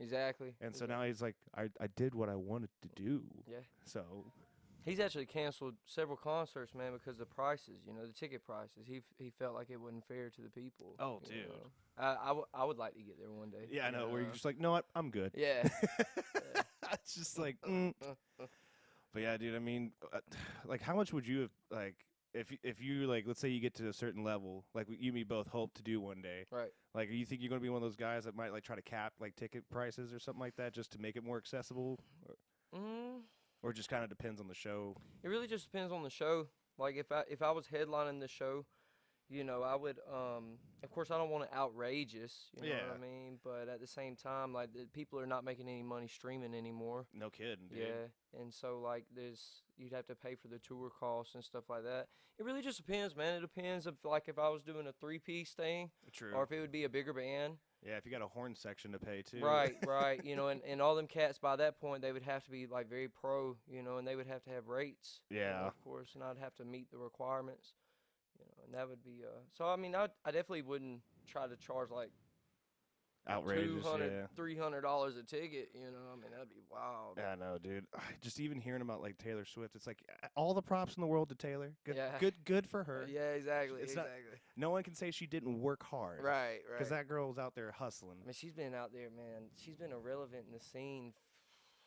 exactly. And so now he's like, I did what I wanted to do. Yeah. So He's actually canceled several concerts, man, because of the prices. The ticket prices. He felt like it wasn't fair to the people. Oh, you dude. know. I would like to get there one day. yeah, I know. Where you're just like, no, what? I'm good. Yeah. Yeah. It's just like, But yeah, dude. I mean, like, how much would you have like if you like, let's say you get to a certain level, like you and me both hope to do one day. Right. Like, you think you're going to be one of those guys that might like try to cap like ticket prices or something like that just to make it more accessible, or just kind of depends on the show? It really just depends on the show. Like if I was headlining the show, I would of course I don't want it outrageous, you know what I mean? But at the same time, like the people are not making any money streaming anymore. No kidding, dude. Yeah. And so like you'd have to pay for the tour costs and stuff like that. It really just depends, man. It depends if I was doing a 3-piece thing. True. Or if it would be a bigger band. Yeah, if you got a horn section to pay too. Right. And all them cats by that point they would have to be like very pro, and they would have to have rates. Yeah. Of course, and I'd have to meet the requirements. And that would be so I mean I definitely wouldn't try to charge like outrageous, $200, $300 a ticket, I mean that'd be wild. Yeah, I know, dude. Just even hearing about like Taylor Swift, it's like all the props in the world to Taylor. Good for her. Yeah, exactly. No one can say she didn't work hard. Right. Because that girl was out there hustling. I mean, she's been out there, man. She's been irrelevant in the scene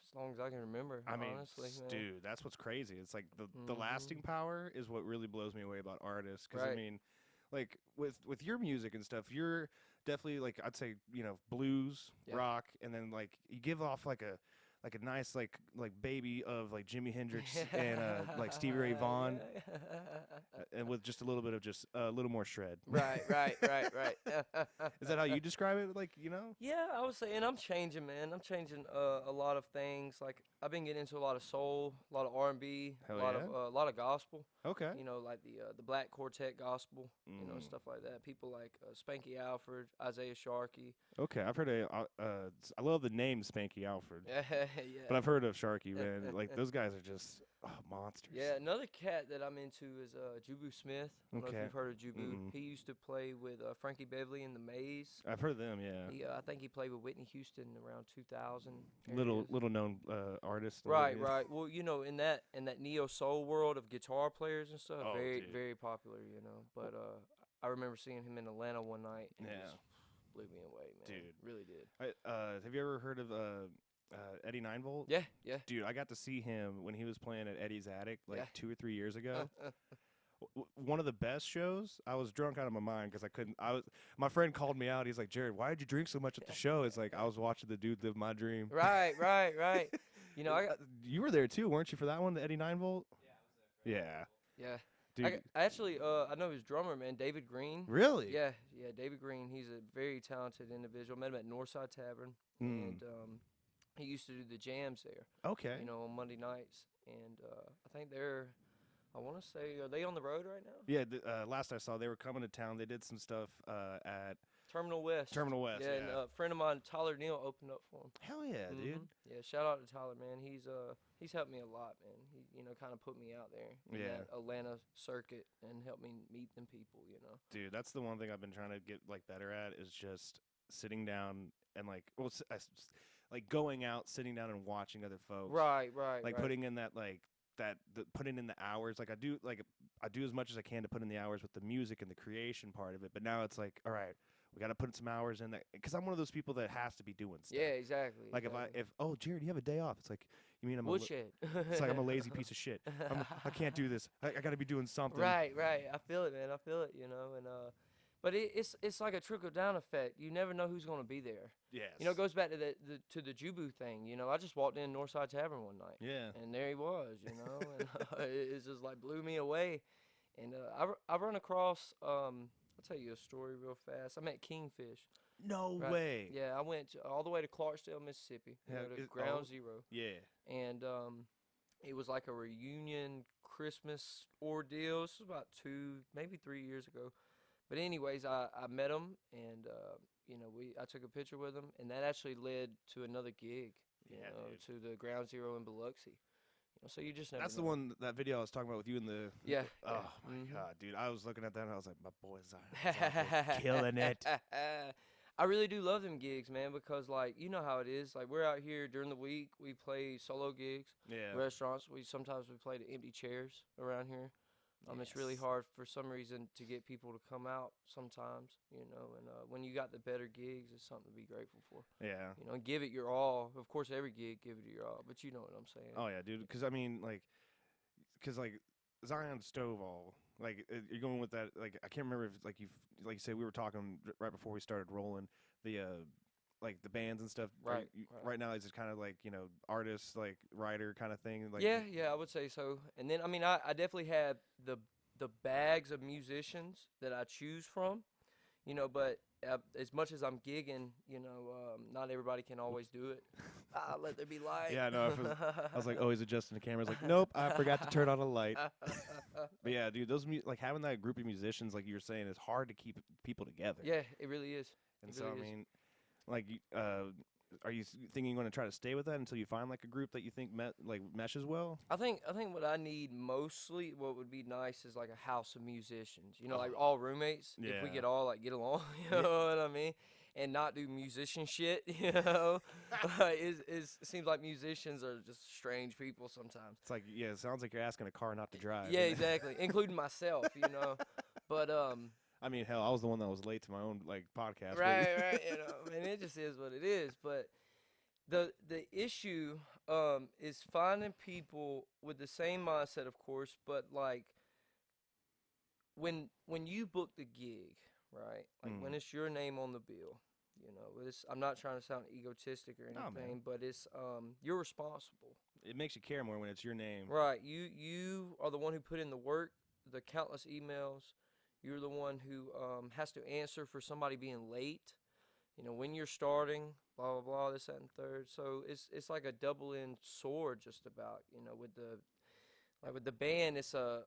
as long as I can remember. I mean, honestly, man. Dude, that's what's crazy. It's like the lasting power is what really blows me away about artists. Because I mean, like with your music and stuff, you're definitely like, I'd say, blues, rock, and then like you give off like a nice like baby of like Jimi Hendrix and like Stevie Ray Vaughan, and with just a little bit of just a little more shred. Right. Is that how you describe it? Like, Yeah, I would say, and I'm changing, man. I'm changing a lot of things. Like I've been getting into a lot of soul, a lot of R&B, a lot of gospel. Okay. Like the Black Quartet gospel, stuff like that. People like Spanky Alford, Isaiah Sharkey. Okay, I've heard I love the name Spanky Alford. Yeah. But I've heard of Sharkey, man. Like those guys are just monsters. Yeah, another cat that I'm into is Jubu Smith. I don't know if you've heard of Jubu. He used to play with Frankie Beverly in the Maze. I've heard of them, yeah. I think he played with Whitney Houston around 2000. Little known artist. Right. Well, in that neo soul world of guitar players and stuff, very popular, But I remember seeing him in Atlanta one night. And it just blew me away, man. Dude, really did. Have you ever heard of Eddie 9-Volt? Yeah. Dude, I got to see him when he was playing at Eddie's Attic 2 or 3 years ago. One of the best shows. I was drunk out of my mind because I couldn't. My friend called me out. He's like, "Jared, why did you drink so much at the show?" It's like I was watching the dude live my dream. Right. You were there too, weren't you, for that one, the Eddie 9-Volt? Yeah, I was there. Yeah. Yeah. Dude. I actually I know his drummer, man, David Green. Really? Yeah, David Green. He's a very talented individual. Met him at Northside Tavern, and he used to do the jams there. Okay. On Monday nights, and I think I want to say, are they on the road right now? Yeah. Last I saw, they were coming to town. They did some stuff at Terminal West. Yeah. And a friend of mine, Tyler Neal, opened up for him. Hell yeah, dude. Yeah, shout out to Tyler, man. He's helped me a lot, man. He kind of put me out there in that Atlanta circuit and helped me meet them people, Dude, that's the one thing I've been trying to get like better at is just sitting down and like going out, sitting down and watching other folks. Right. Like putting in that putting in the hours. Like I do as much as I can to put in the hours with the music and the creation part of it. But now it's like, all right, we got to put some hours in that, because I'm one of those people that has to be doing stuff. Yeah, exactly. Like if Jared, you have a day off, it's like, you mean I'm bullshit. It's like I'm a lazy piece of shit. I can't do this. I got to be doing something. Right. I feel it, man. I feel it. And but it's like a trickle down effect. You never know who's going to be there. Yes. It goes back to the Jubu thing. I just walked in Northside Tavern one night. Yeah. And there he was. And it's just like blew me away. And I run across. I'll tell you a story real fast. I met Kingfish. No way. Yeah, I went all the way to Clarksdale, Mississippi, to Ground Zero. Yeah. And it was like a reunion Christmas ordeal. This was about 2, maybe 3 years ago. But anyways, I met him, and I took a picture with him, and that actually led to another gig. To the Ground Zero in Biloxi. So you just never That's know. the one, that video I was talking about with you and the... Yeah. Oh, my God, dude. I was looking at that, and I was like, my boy's killing it. I really do love them gigs, man, because like you know how it is. Like we're out here during the week, we play solo gigs, restaurants. Sometimes we play to empty chairs around here. It's really hard for some reason to get people to come out sometimes, you know. And when you got the better gigs, it's something to be grateful for. Yeah. You know, and give it your all. Of course, every gig, give it your all. But you know what I'm saying. Oh yeah, dude. Because I mean, like, Zion Stovall, like you're going with that. Like I can't remember if like you said we were talking right before we started rolling the like the bands and stuff. Right. Right now it's just kind of like artist like writer kind of thing. Like yeah, I would say so. And then I mean I definitely have the bags of musicians that I choose from, you know. But as much as I'm gigging, you know, not everybody can always do it. Let there be light. Yeah, no. I was like, oh, he's adjusting the camera. I was like, nope, I forgot to turn on a light. But yeah, dude, like having that group of musicians, like you were saying, is hard to keep people together. Yeah, it really is. And so I mean, like, are you thinking you're going to try to stay with that until you find like a group that you think meshes well? I think what I need mostly, what would be nice, is like a house of musicians. You know, like all roommates. Yeah. If we could all like get along, you know what I mean, and not do musician shit. You know, it seems like musicians are just strange people sometimes. It's like it sounds like you're asking a car not to drive. Yeah, exactly, including myself. You know, but I mean, hell, I was the one that was late to my own like podcast. Right. You know, and it just is what it is. But the issue is finding people with the same mindset, of course. But like when you book the gig, right? Like when it's your name on the bill, you know, I'm not trying to sound egotistic or anything, but it's you're responsible. It makes you care more when it's your name. Right. You are the one who put in the work, the countless emails. You're the one who has to answer for somebody being late, you know, when you're starting, blah, blah, blah, this, that, and third. So it's like a double-edged sword just about, you know, with the band, it's a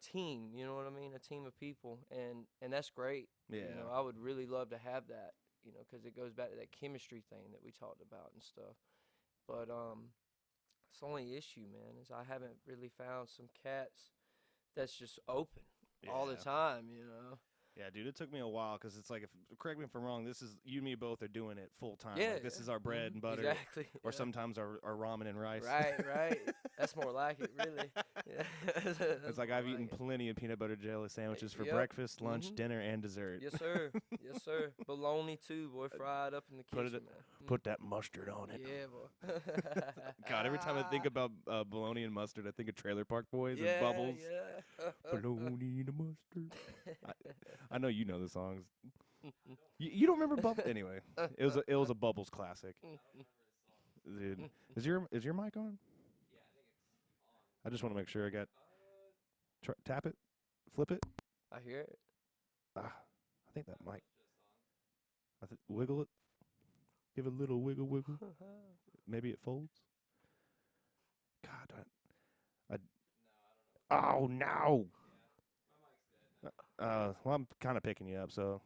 team, you know what I mean? A team of people, and that's great. Yeah. You know, I would really love to have that, you know, because it goes back to that chemistry thing that we talked about and stuff. But it's the only issue, man, is I haven't really found some cats that's just open. All the time, you know. Yeah, dude, it took me a while because it's like, correct me if I'm wrong, this is, you and me both are doing it full time. Yeah. Like, this is our bread and butter. Exactly. Or sometimes our ramen and rice. Right. That's more like it, really. Yeah. It's like I've eaten plenty of peanut butter jelly sandwiches for breakfast, lunch, dinner, and dessert. Yes, sir. Bologna, too, boy, fried up in the kitchen, man. Put that mustard on it. Yeah, boy. God, every time I think about bologna and mustard, I think of Trailer Park Boys and Bubbles. Yeah. Bologna and mustard. I know you know the songs. You don't remember Bubbles? Anyway, it was a Bubbles classic. Dude, is your mic on? I just want to make sure I got. Tap it, flip it. I hear it. I think that might. Wiggle it. Give it a little wiggle. Maybe it folds. God, oh no. Well, I'm kind of picking you up, so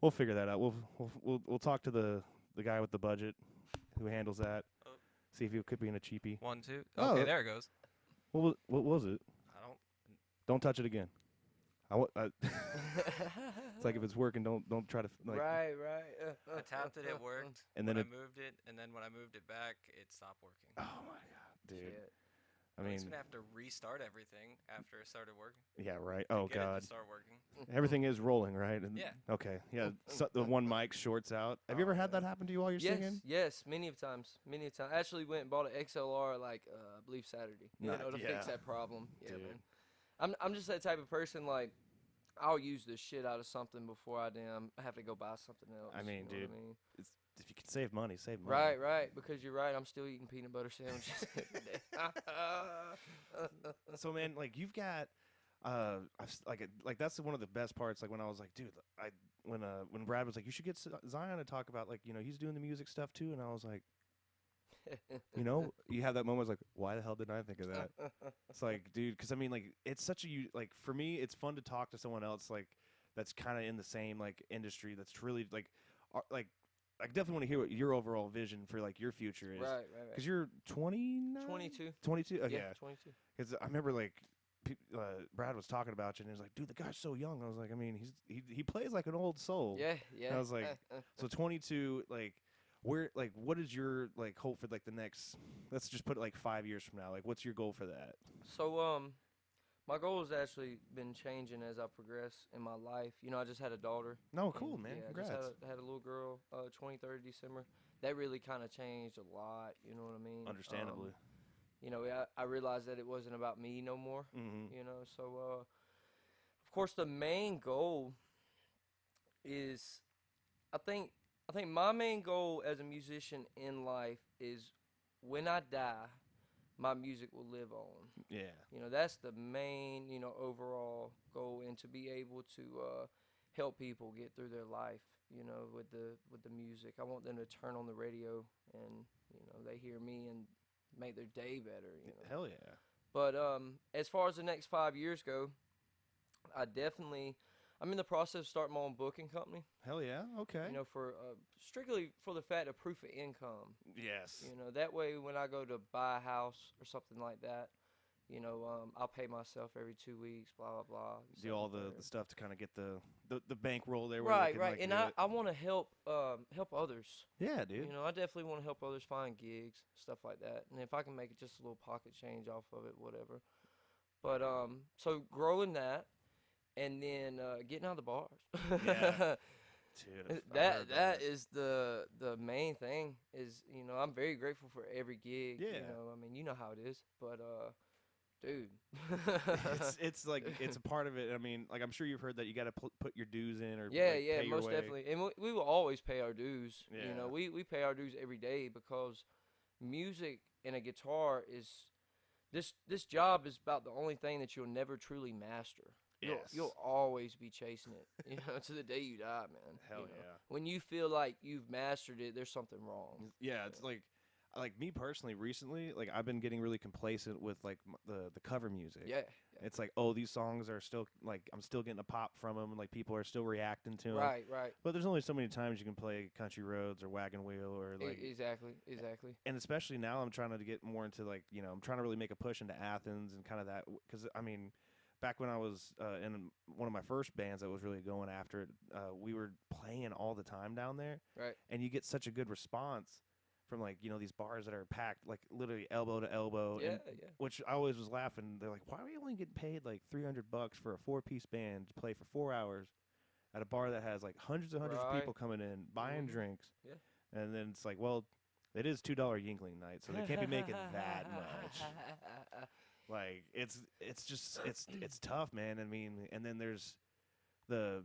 we'll figure that out. We'll talk to the guy with the budget who handles that. See if he could be in a cheapie. 1, 2. Okay, there it goes. What was it? Don't touch it again. It's like if it's working, don't try to. Like, right. I tapped it, it worked. And then I moved it, and then when I moved it back, it stopped working. Oh my god, dude! Shit. I mean, I'm gonna have to restart everything after it started working. Yeah, right. Oh Get it god, to start working. Everything is rolling, right? And, yeah. Okay. Yeah. So the one mic shorts out. Have you ever had that happen to you while you're singing? Yes, many times. I actually went and bought an XLR like I believe Saturday, to fix that problem. Yeah, dude. Man. I'm just that type of person. Like, I'll use the shit out of something before I have to go buy something else. I mean, you know dude, what I mean? if you can save money, save money. Right. Because you're right. I'm still eating peanut butter sandwiches every day. So, man, like you've got, that's one of the best parts. Like when I was like, dude, when Brad was like, you should get Zion to talk about, like, you know, he's doing the music stuff too, and I was like, you know, you have that moment. It's like, why the hell didn't I think of that? It's like, dude, because I mean, like, it's such a like for me, it's fun to talk to someone else like that's kind of in the same like industry. That's really like I definitely want to hear what your overall vision for like your future is. Right. Because you're 29? 22. 22? Oh, yeah, yeah. 22. Because I remember like Brad was talking about you, and he was like, dude, the guy's so young. I was like, I mean, he plays like an old soul. Yeah, yeah. And I was like, so 22, like, where, like, what is your, like, hope for, like, the next, let's just put it, like, 5 years from now. Like, what's your goal for that? So, my goal has actually been changing as I progress in my life. You know, I just had a daughter. No, cool, man. Yeah, Congrats. I just had a little girl, 23rd December. That really kind of changed a lot, you know what I mean? Understandably. You know, I realized that it wasn't about me no more, Mm-hmm. you know. So, of course, the main goal is, I think, my main goal as a musician in life is when I die, my music will live on. Yeah. You know, that's the main, you know, overall goal, and to be able to help people get through their life, you know, with the music. I want them to turn on the radio and, you know, they hear me and make their day better, you know. Hell yeah. But as far as the next 5 years go, I'm in the process of starting my own booking company. Hell yeah. Okay. You know, for strictly for the fact of proof of income. Yes. You know, that way when I go to buy a house or something like that, you know, I'll pay myself every 2 weeks, blah blah blah. Do all the stuff to kind of get the bankroll there. Right, can, right. like, And I want to help others. Yeah, dude. You know, I definitely want to help others find gigs, stuff like that. And if I can make it just a little pocket change off of it, whatever. But so growing that, and then getting out of the bars. Yeah. Dude, that is the main thing. Is, you know, I'm very grateful for every gig. Yeah. You know, I mean, you know how it is. But dude, it's like it's a part of it. I mean, like, I'm sure you've heard that you got to put your dues in, or yeah, like, yeah, pay your most way. definitely. And we will always pay our dues. Yeah. You know, we pay our dues every day, because music and a guitar is this job is about the only thing that you'll never truly master. Yes. You'll always be chasing it, you know, to the day you die, man. Hell you know? yeah. When you feel like you've mastered it, there's something wrong. Yeah, it's like me personally, recently, like, I've been getting really complacent with, like, the cover music. Yeah. It's like, oh, these songs are still, like, I'm still getting a pop from them, and, like, people are still reacting to them. Right, right. But there's only so many times you can play Country Roads or Wagon Wheel or, like, Exactly. and especially now I'm trying to get more into, like, you know, I'm trying to really make a push into Athens and kind of that, because I mean, back when I was in one of my first bands that was really going after it, we were playing all the time down there. Right. And you get such a good response from, like, you know, these bars that are packed, like, literally elbow to elbow. Yeah, and, yeah. Which I always was laughing. They're like, why are we only getting paid like $300 for a 4-piece band to play for 4 hours at a bar that has, like, hundreds and hundreds of people coming in, buying drinks? Yeah. And then it's like, well, it is $2 Yingling night, so they can't be making that much. Like, it's just it's tough, man. I mean, and then there's that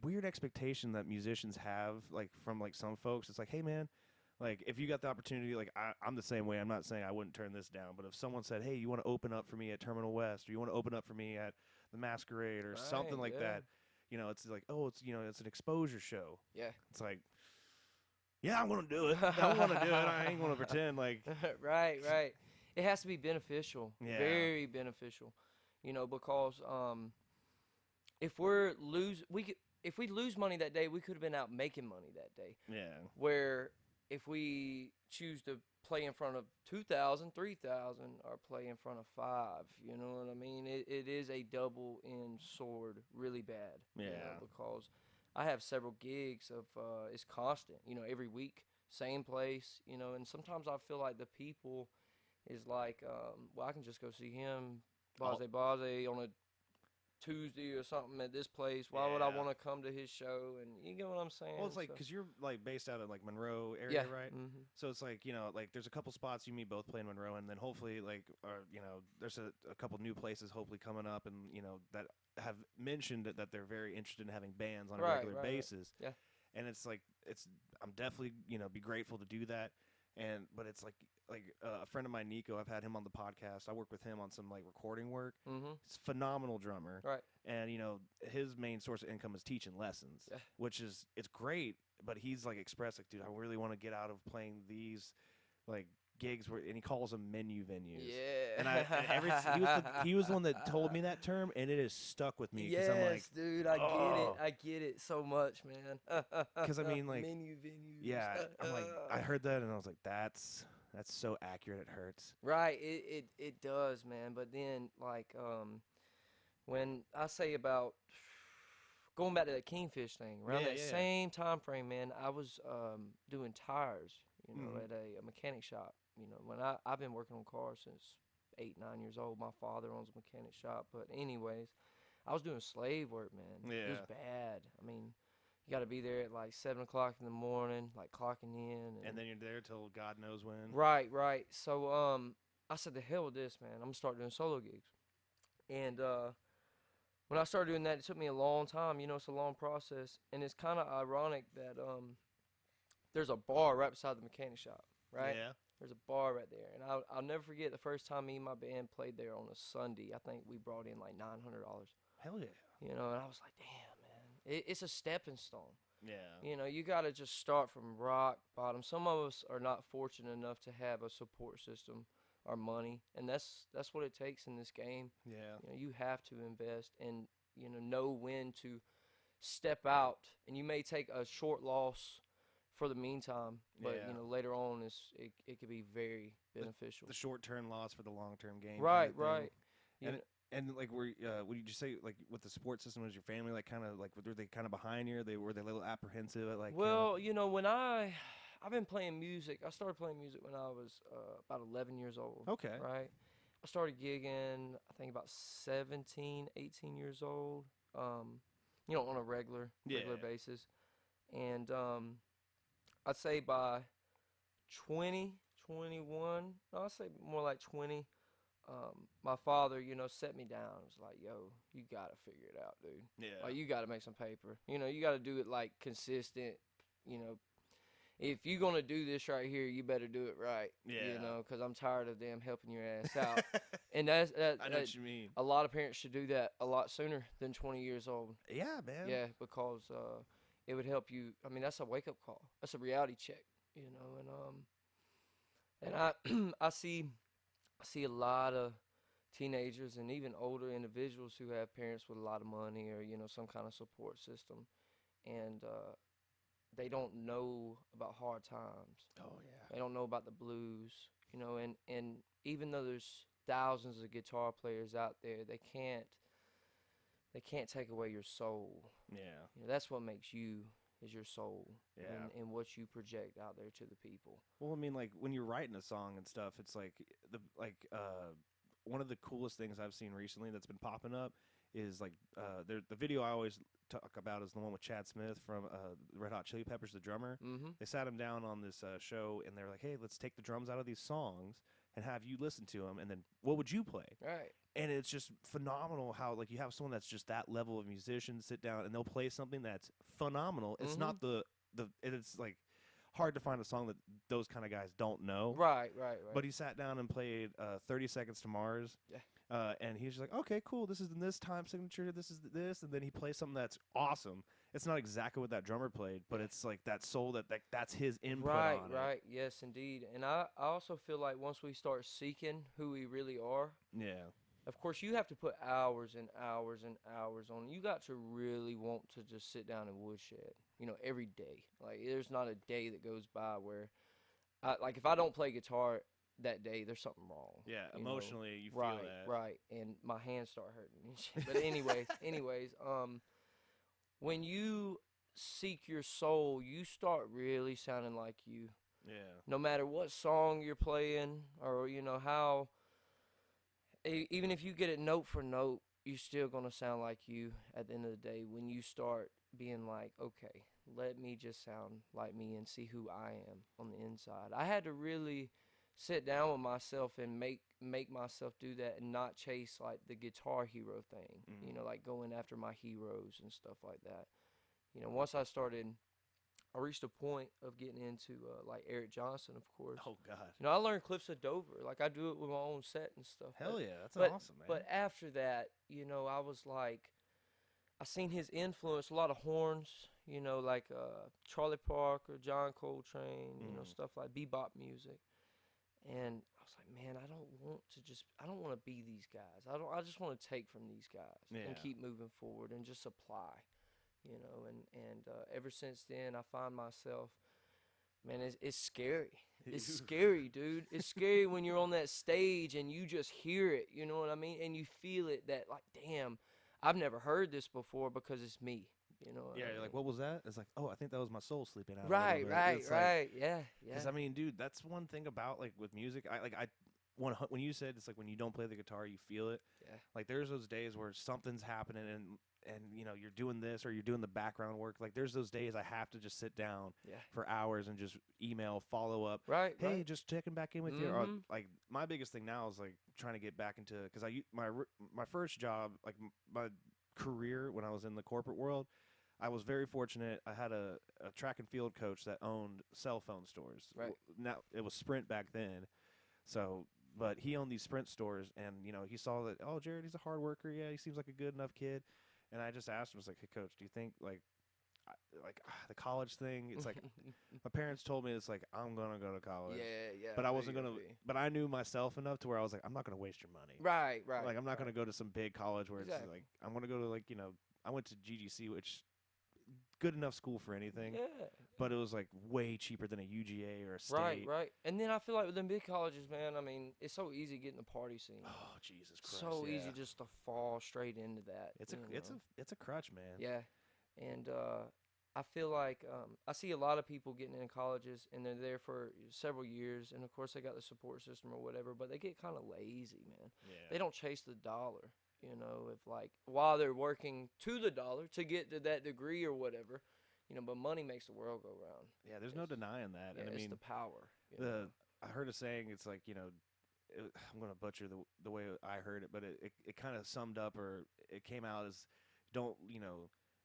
weird expectation that musicians have, like, from, like, some folks. It's like, hey, man, like, if you got the opportunity, like, I'm the same way. I'm not saying I wouldn't turn this down, but if someone said, hey, you want to open up for me at Terminal West, or you want to open up for me at the Masquerade, or something like that, you know, it's like, oh, it's, you know, it's an exposure show. Yeah. It's like, yeah, I'm gonna do it. I want to do it. I ain't gonna pretend like. Right. It has to be beneficial. Yeah. Very beneficial. You know, because if we lose money that day, we could have been out making money that day. Yeah. Where if we choose to play in front of 2,000, 3,000, or play in front of 5, you know what I mean? It is a double-edged sword, really bad. Yeah. You know, because I have several gigs of it's constant. You know, every week, same place. You know, and sometimes I feel like the people is like, well, I can just go see him, Blase on a Tuesday or something at this place. Why would I want to come to his show? And you get what I'm saying? Well, it's like, because you're, like, based out of, like, Monroe area, right? Mm-hmm. So it's like, you know, like, there's a couple spots you meet both play in Monroe, and then hopefully, like, or, you know, there's a couple new places hopefully coming up, and, you know, that have mentioned that they're very interested in having bands on a regular basis. Yeah. And it's like, I'm definitely, you know, be grateful to do that. But it's like a friend of mine, Nico, I've had him on the podcast. I work with him on some, like, recording work. Mm-hmm. He's a phenomenal drummer. Right. And, you know, his main source of income is teaching lessons, which is, it's great. But he's, like, expressed, like, dude, I really want to get out of playing these, like, gigs where, and he calls them menu venues. Yeah. And he was the one that told me that term, and it has stuck with me. Yes, I'm like, dude, I get it. I get it so much, man. Because I mean, like, menu venues. yeah, I'm like, I heard that, and I was like, that's That's so accurate. It hurts. Right, it does, man. But then, like, when I say about going back to that Kingfish thing, around that Yeah. same time frame, man, I was doing tires, Mhm. at a mechanic shop. When I've been working on cars since 8, 9 years old. My father owns a mechanic shop. But anyways, I was doing slave work, man. It was Yeah. bad. I mean, you got to be there at like 7 o'clock in the morning, like clocking in, And then you're there till God knows when. right, right. So I said, the hell with this, man. I'm gonna start doing solo gigs. And when I started doing that, it took me a long time. It's a long process, and it's kind of ironic that there's a bar right beside the mechanic shop, right? Yeah. There's a bar right there, and I'll never forget the first time me and my band played there on a Sunday. I think we brought in like $900. Hell yeah. And I was like, damn, man, it's a stepping stone. Yeah. You got to just start from rock bottom. Some of us are not fortunate enough to have a support system or money, and that's what it takes in this game. Yeah. You have to invest and know when to step out, and you may take a short loss for the meantime, but Yeah. later on it could be very beneficial. The short-term loss for the long-term gain. Right, kind of thing. right. And like, what did you say? Like, with the support system, was your family like kind of like, were they kind of behind you? Were they a little apprehensive at like? Well, when I've been playing music. I started playing music when I was about 11 years old. Okay. Right. I started gigging, I think about 17, 18 years old. On a regular basis, and I'd say by 20, 21, no, I'd say more like 20. My father, set me down. It was like, yo, you got to figure it out, dude. Yeah. Like, you got to make some paper. You got to do it, like, consistent. If you're going to do this right here, you better do it right. Yeah. Because I'm tired of them helping your ass out. And I know what you mean. A lot of parents should do that a lot sooner than 20 years old. Yeah, man. Yeah, because it would help you. I mean, that's a wake-up call. That's a reality check, and I see a lot of teenagers and even older individuals who have parents with a lot of money or some kind of support system, and they don't know about hard times. Oh yeah. They don't know about the blues, and even though there's thousands of guitar players out there, they can't take away your soul. Yeah. That's what makes you is your soul. Yeah. And what you project out there to the people. Well, I mean, like when you're writing a song and stuff, it's like one of the coolest things I've seen recently that's been popping up is like the video I always talk about is the one with Chad Smith from Red Hot Chili Peppers, the drummer. Mm-hmm. They sat him down on this show and they're like, hey, let's take the drums out of these songs and have you listen to them, and then what would you play? Right. And it's just phenomenal how like you have someone that's just that level of musician sit down and they'll play something that's phenomenal. It's not it's like hard to find a song that those kind of guys don't know. Right. But he sat down and played 30 Seconds to Mars. Yeah. And he's just like, okay, cool. This is in this time signature. This is this. And then he plays something that's awesome. It's not exactly what that drummer played, but it's like that soul that's his input right, on right. Yes, indeed. And I also feel like once we start seeking who we really are, Yeah. of course, you have to put hours and hours and hours on. You got to really want to just sit down and woodshed, every day. Like, there's not a day that goes by where, like, if I don't play guitar that day, there's something wrong. Yeah, emotionally, you feel right, that. Right, and my hands start hurting and shit. But anyways, when you seek your soul, you start really sounding like you. Yeah. No matter what song you're playing or, how, even if you get it note for note, you're still going to sound like you at the end of the day when you start being like, okay, let me just sound like me and see who I am on the inside. I had to really sit down with myself and make myself do that and not chase like the guitar hero thing, like going after my heroes and stuff like that. Once I reached a point of getting into like Eric Johnson, of course. Oh God. I learned Cliffs of Dover. Like, I do it with my own set and stuff. Hell yeah, that's awesome, man. But after that, I was like, I seen his influence, a lot of horns, like Charlie Parker, John Coltrane, stuff like bebop music. And I was like, man, I don't want to be these guys. I just want to take from these guys and keep moving forward and just apply, and ever since then I find myself Man, it's scary. It's scary, dude. It's scary when you're on that stage and you just hear it, you know what I mean? And you feel it that, like, damn, I've never heard this before because it's me, you know what Yeah, I you're mean? like, what was that? It's like, oh, I think that was my soul sleeping out a Right, little bit. right, It's right. Yeah, yeah. because I mean, dude, that's one thing about like with music. When you said it's like when you don't play the guitar, you feel it. Yeah. Like there's those days where something's happening and you know you're doing this or you're doing the background work. Like there's those days I have to just sit down Yeah. for hours and just email, follow up. Right, Hey, right. just checking back in with you. Or, Mhm. like my biggest thing now is like trying to get back into because my first job like my career when I was in the corporate world. I was very fortunate. I had a track and field coach that owned cell phone stores. Right. Now it was Sprint back then, so but he owned these Sprint stores, and you know he saw that. Oh, Jared, he's a hard worker. Yeah, he seems like a good enough kid. And I just asked him, I was like, "Hey, coach, do you think the college thing? It's like my parents told me it's like I'm gonna go to college. Yeah, yeah. But I know wasn't you're gonna. be. But I knew myself enough to where I was like, I'm not gonna waste your money. Right, right. Like I'm not right. gonna go to some big college where Exactly. it's like I'm gonna go to like you know I went to GGC, which good enough school for anything. Yeah. But it was like way cheaper than a UGA or a state. Right, right. And then I feel like with them big colleges, man, I mean, it's so easy getting the party scene. Oh Jesus Christ! So yeah. easy just to fall straight into that. It's a you it's know? a it's a crutch, man. Yeah. And I feel like I see a lot of people getting in colleges and they're there for several years, and of course they got the support system or whatever, but they get kind of lazy, man. Yeah. They don't chase the dollar, you know, if like while they're working to the dollar to get to that degree or whatever, you know, but money makes the world go round. Yeah, there's no denying that. Yeah, And I it's mean, the power. You know? I heard a saying. It's like I'm gonna butcher the way I heard it, but it kind of summed up or it came out as don't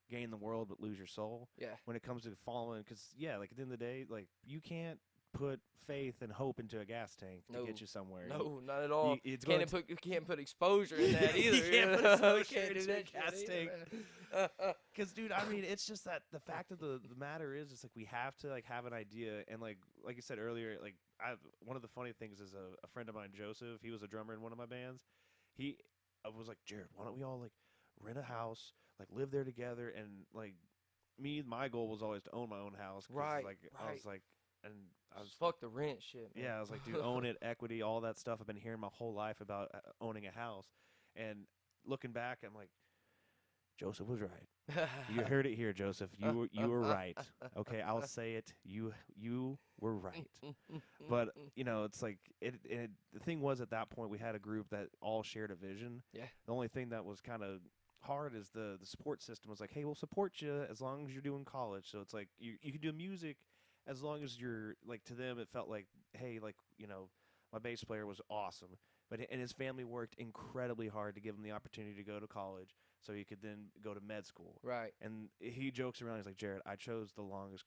gain the world but lose your soul. Yeah. When it comes to following, because yeah, like at the end of the day, like you can't put faith and hope into a gas tank to No. get you somewhere. No, not at all. it's You can't put exposure in that either. You can't put know? exposure Can't do into a that gas shit tank. either, man. Because, dude, I mean, it's just that the fact of the matter is, it's like we have to like have an idea, and like you said earlier, like one of the funny things is a friend of mine, Joseph. He was a drummer in one of my bands. He was like, Jared, why don't we all like rent a house, like live there together, and like my goal was always to own my own house. 'Cause, Right, Like I was like, and I was Fuck the rent shit, man. yeah, I was like, dude, own it, equity, all that stuff. I've been hearing my whole life about owning a house, and looking back, I'm like, Joseph was right. You heard it here, Joseph. You were right. Okay, I'll say it. You were right. But it's like the thing was at that point we had a group that all shared a vision. Yeah. The only thing that was kind of hard is the support system was like, hey, we'll support you as long as you're doing college. So it's like you can do music as long as you're like, to them it felt like, hey, like my bass player was awesome, and his family worked incredibly hard to give him the opportunity to go to college so he could then go to med school. Right. And he jokes around. He's like, Jared, I chose the longest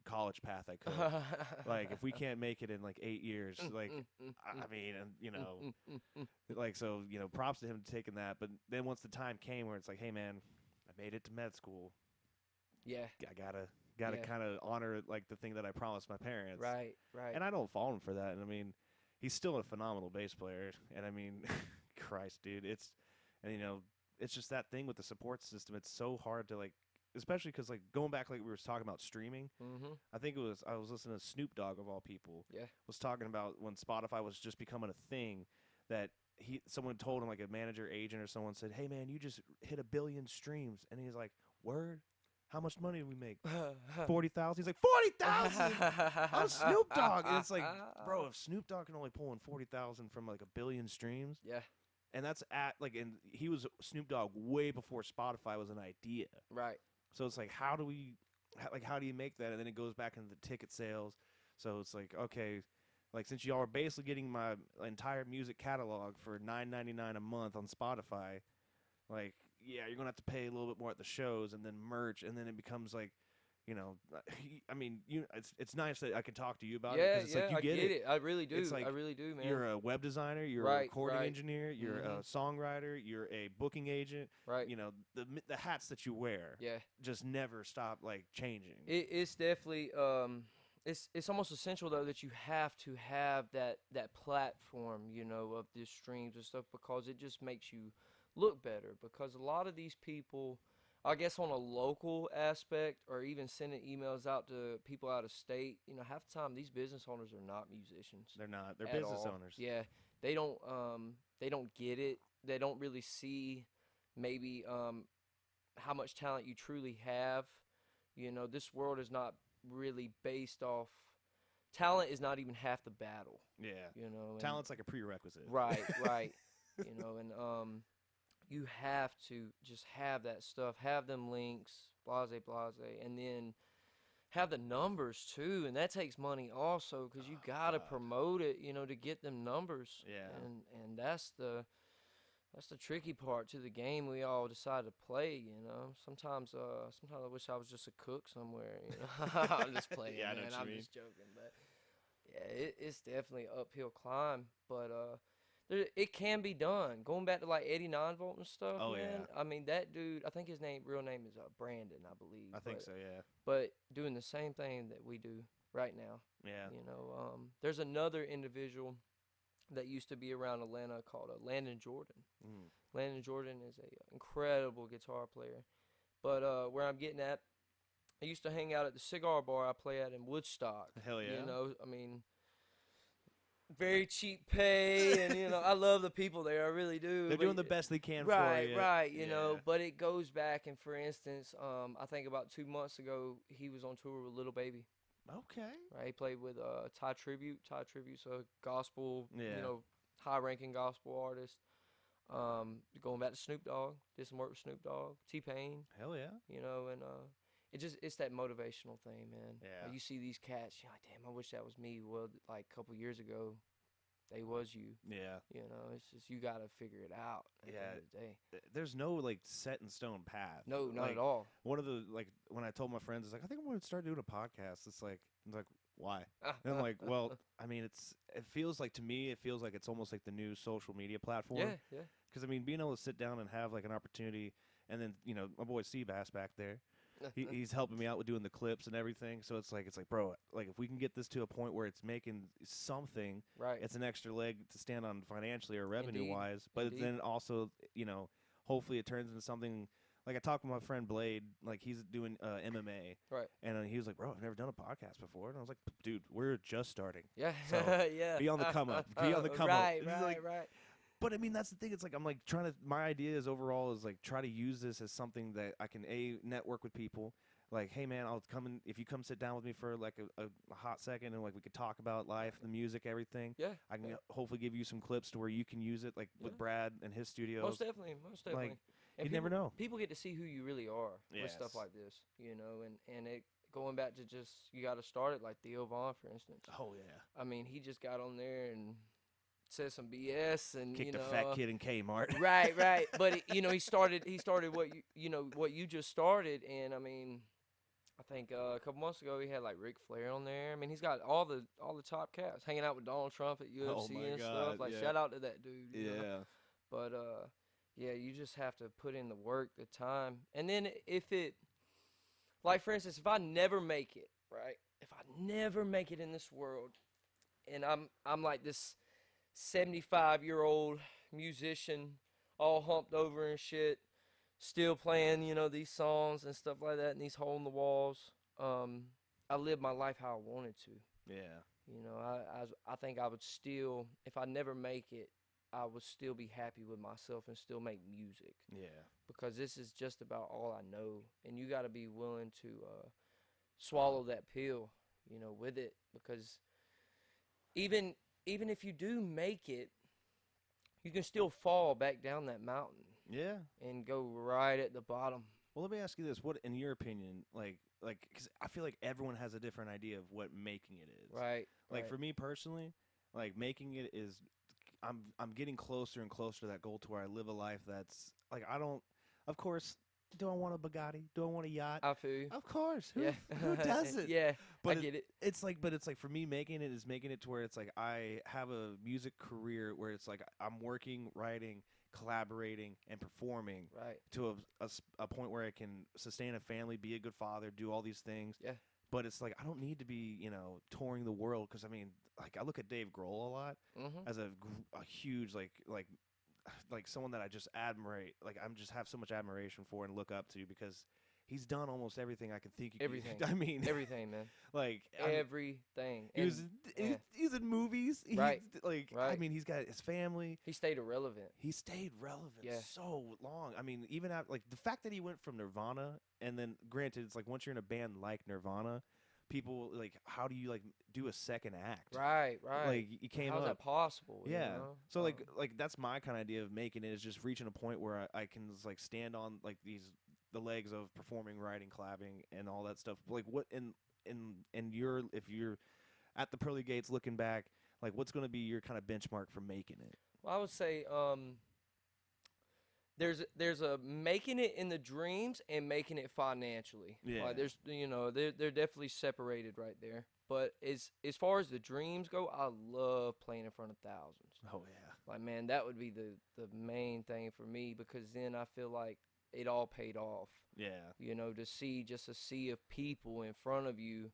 college path I could. Like, if we can't make it in like 8 years, like, I mean, and like, so props to him taking that. But then once the time came where it's like, hey, man, I made it to med school. Yeah. I gotta Yeah. kind of honor like the thing that I promised my parents. Right. Right. And I don't fault him for that. And I mean, he's still a phenomenal bass player. And I mean, Christ, dude, it's just that thing with the support system. It's so hard to like, especially because like going back, like we were talking about streaming. Mm-hmm. I think I was listening to Snoop Dogg of all people. Yeah. Was talking about when Spotify was just becoming a thing, that someone told him, like a manager, agent, or someone said, hey man, you just hit 1 billion streams, and he's like, word. How much money did we make? 40,000. He's like, 40,000. I'm Snoop Dogg, and it's like, bro, if Snoop Dogg can only pull in 40,000 from like 1 billion streams, Yeah. and that's and he was Snoop Dogg way before Spotify was an idea. Right. So it's like, how do you make that? And then it goes back into the ticket sales. So it's like, okay, like since y'all are basically getting my entire music catalog for $9.99 a month on Spotify, like, yeah, you're gonna have to pay a little bit more at the shows, and then merch, and then it becomes like, I mean, it's nice that I can talk to you about it, 'cause it's like you I get it. I really do. It's like I really do, man. You're a web designer, you're a Right, recording right. engineer, you're a songwriter, you're a booking agent. Right. The hats that you wear Yeah. just never stop like changing. It's definitely it's almost essential though that you have to have that platform, of the streams and stuff, because it just makes you look better, because a lot of these people I guess on a local aspect, or even sending emails out to people out of state, half the time these business owners are not musicians. They're not. They're at business all. owners. Yeah, they don't get it. They don't really see maybe how much talent you truly have. This world is not really based off talent. Is not even half the battle. Yeah. And, Talent's like a prerequisite. Right, right. And you have to just have that stuff, have them links, blase, and then have the numbers too, and that takes money also because you gotta promote it, to get them numbers. Yeah. And that's the tricky part to the game we all decide to play. Sometimes I wish I was just a cook somewhere. I'm just playing, yeah, man. I'm just joking, but yeah, it's definitely an uphill climb, but it can be done. Going back to like Eddie 9-volt and stuff, Oh, man. yeah. I mean, that dude, I think his real name is Brandon, I believe. I think so, yeah. But doing the same thing that we do right now. Yeah. There's another individual that used to be around Atlanta called Landon Jordan. Mm. Landon Jordan is an incredible guitar player. But where I'm getting at, I used to hang out at the cigar bar I play at in Woodstock. Hell yeah. I mean, very cheap pay, and I love the people there. I really do. They're doing the best they can right, for you. Right, But it goes back, and for instance, I think about 2 months ago, he was on tour with Little Baby. Okay. Right, he played with Ty Tribute. Ty Tribute's a gospel, Yeah. high-ranking gospel artist. Going back to Snoop Dogg, did some work with Snoop Dogg, T-Pain. Hell yeah. And it's that motivational thing, man. Yeah. You see these cats, you're like, damn, I wish that was me. Well, like a couple years ago, they was you. Yeah. It's just you got to figure it out at the end of the day. There's no like set in stone path. No, not like, at all. One of the when I told my friends, it's like I think I'm going to start doing a podcast. It's like why? And I'm like, well, I mean, it feels like to me, it's almost like the new social media platform. Yeah, yeah. Because I mean, being able to sit down and have like an opportunity, and then my boy Seabass back there. He's helping me out with doing the clips and everything. So it's like, bro, like if we can get this to a point where it's making something, right? It's an extra leg to stand on financially or revenue wise. But Indeed. then also, hopefully it turns into something. Like I talked with my friend Blade, like he's doing MMA, right? And he was like, bro, I've never done a podcast before, and I was like, dude, we're just starting. Yeah, so yeah. Be on the come up. Be on the come right, up. Right, right. But I mean, that's the thing. It's like I'm like trying to. My idea is overall is like try to use this as something that I can network with people. Like, hey man, I'll come in if you come sit down with me for like a hot second, and like we could talk about life, the music, everything. Yeah, I can hopefully give you some clips to where you can use it, like with Brad and his studios. Most definitely. Like, and you never know. People get to see who you really are with stuff like this, and it going back to just you got to start it like Theo Vaughn, for instance. Oh yeah. I mean, he just got on there and said some BS and kicked a fat kid in Kmart. Right. But he started what you just started, and I mean, I think a couple months ago he had like Ric Flair on there. I mean, he's got all the top cats hanging out with Donald Trump at UFC and stuff. Like, shout out to that dude. Yeah. But yeah, you just have to put in the work, the time, and then if it, like for instance, if I never make it, right? If I never make it in this world, and I'm like this 75-year-old musician, all humped over and shit, still playing, these songs and stuff like that, and these hole in the walls. I lived my life how I wanted to. Yeah. I think I would still, if I never make it, I would still be happy with myself and still make music. Yeah. Because this is just about all I know, and you got to be willing to swallow that pill, with it, because even if you do make it, you can still fall back down that mountain. Yeah. And go right at the bottom. Well, let me ask you this: what, in your opinion, like, because I feel like everyone has a different idea of what making it is. Right. Like for me personally, like making it is, I'm getting closer and closer to that goal to where I live a life that's like I don't. Of course, do I want a Bugatti? Do I want a yacht? I feel you. Of course. Who Yeah. doesn't? Yeah. But I get it. It's like for me, making it is making it to where it's like I have a music career where it's like I'm working, writing, collaborating, and performing to a point where I can sustain a family, be a good father, do all these things. Yeah. But it's like I don't need to be, touring the world, because I mean, like I look at Dave Grohl a lot as a huge like like someone that I just admirate. Like I'm just have so much admiration for and look up to because he's done almost everything I could think. Everything. I mean, Everything, man. like Everything. he was yeah. he's in movies. Right. Like Right. I mean, he's got his family. He stayed irrelevant. He stayed relevant Yeah. so long. I mean, even after, like the fact that he went from Nirvana and then granted, it's like once you're in a band like Nirvana, people like how do you like do a second act? Right. Right. Like you came How's up. that possible? Yeah. You know? So like that's my kind of idea of making it is just reaching a point where I can just, like stand on like the legs of performing, writing, clapping, and all that stuff. Like what in your if you're at the pearly gates looking back, like what's going to be your kind of benchmark for making it? Well, I would say there's a making it in the dreams and making it financially. Yeah. Like there's they're definitely separated right there. But as far as the dreams go, I love playing in front of thousands. Oh yeah. Like man, that would be the main thing for me because then I feel like it all paid off. Yeah. You know, to see just a sea of people in front of you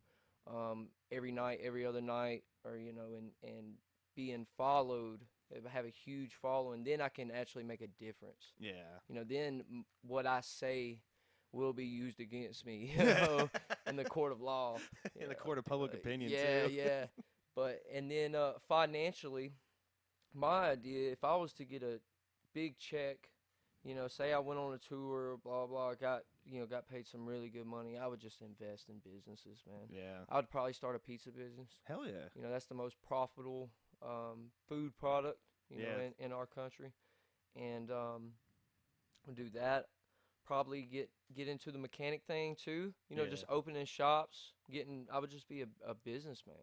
every night, every other night, or and being followed, have a huge following, then I can actually make a difference. Yeah. Then what I say will be used against me, in the court of law. In the court of public opinion, yeah, too. Yeah. But, and then financially, my idea, if I was to get a big check, say I went on a tour, blah, blah, got paid some really good money, I would just invest in businesses, man. Yeah. I would probably start a pizza business. Hell yeah. That's the most profitable food product, in our country. And do that. Probably get into the mechanic thing too. Just opening shops, I would just be a businessman.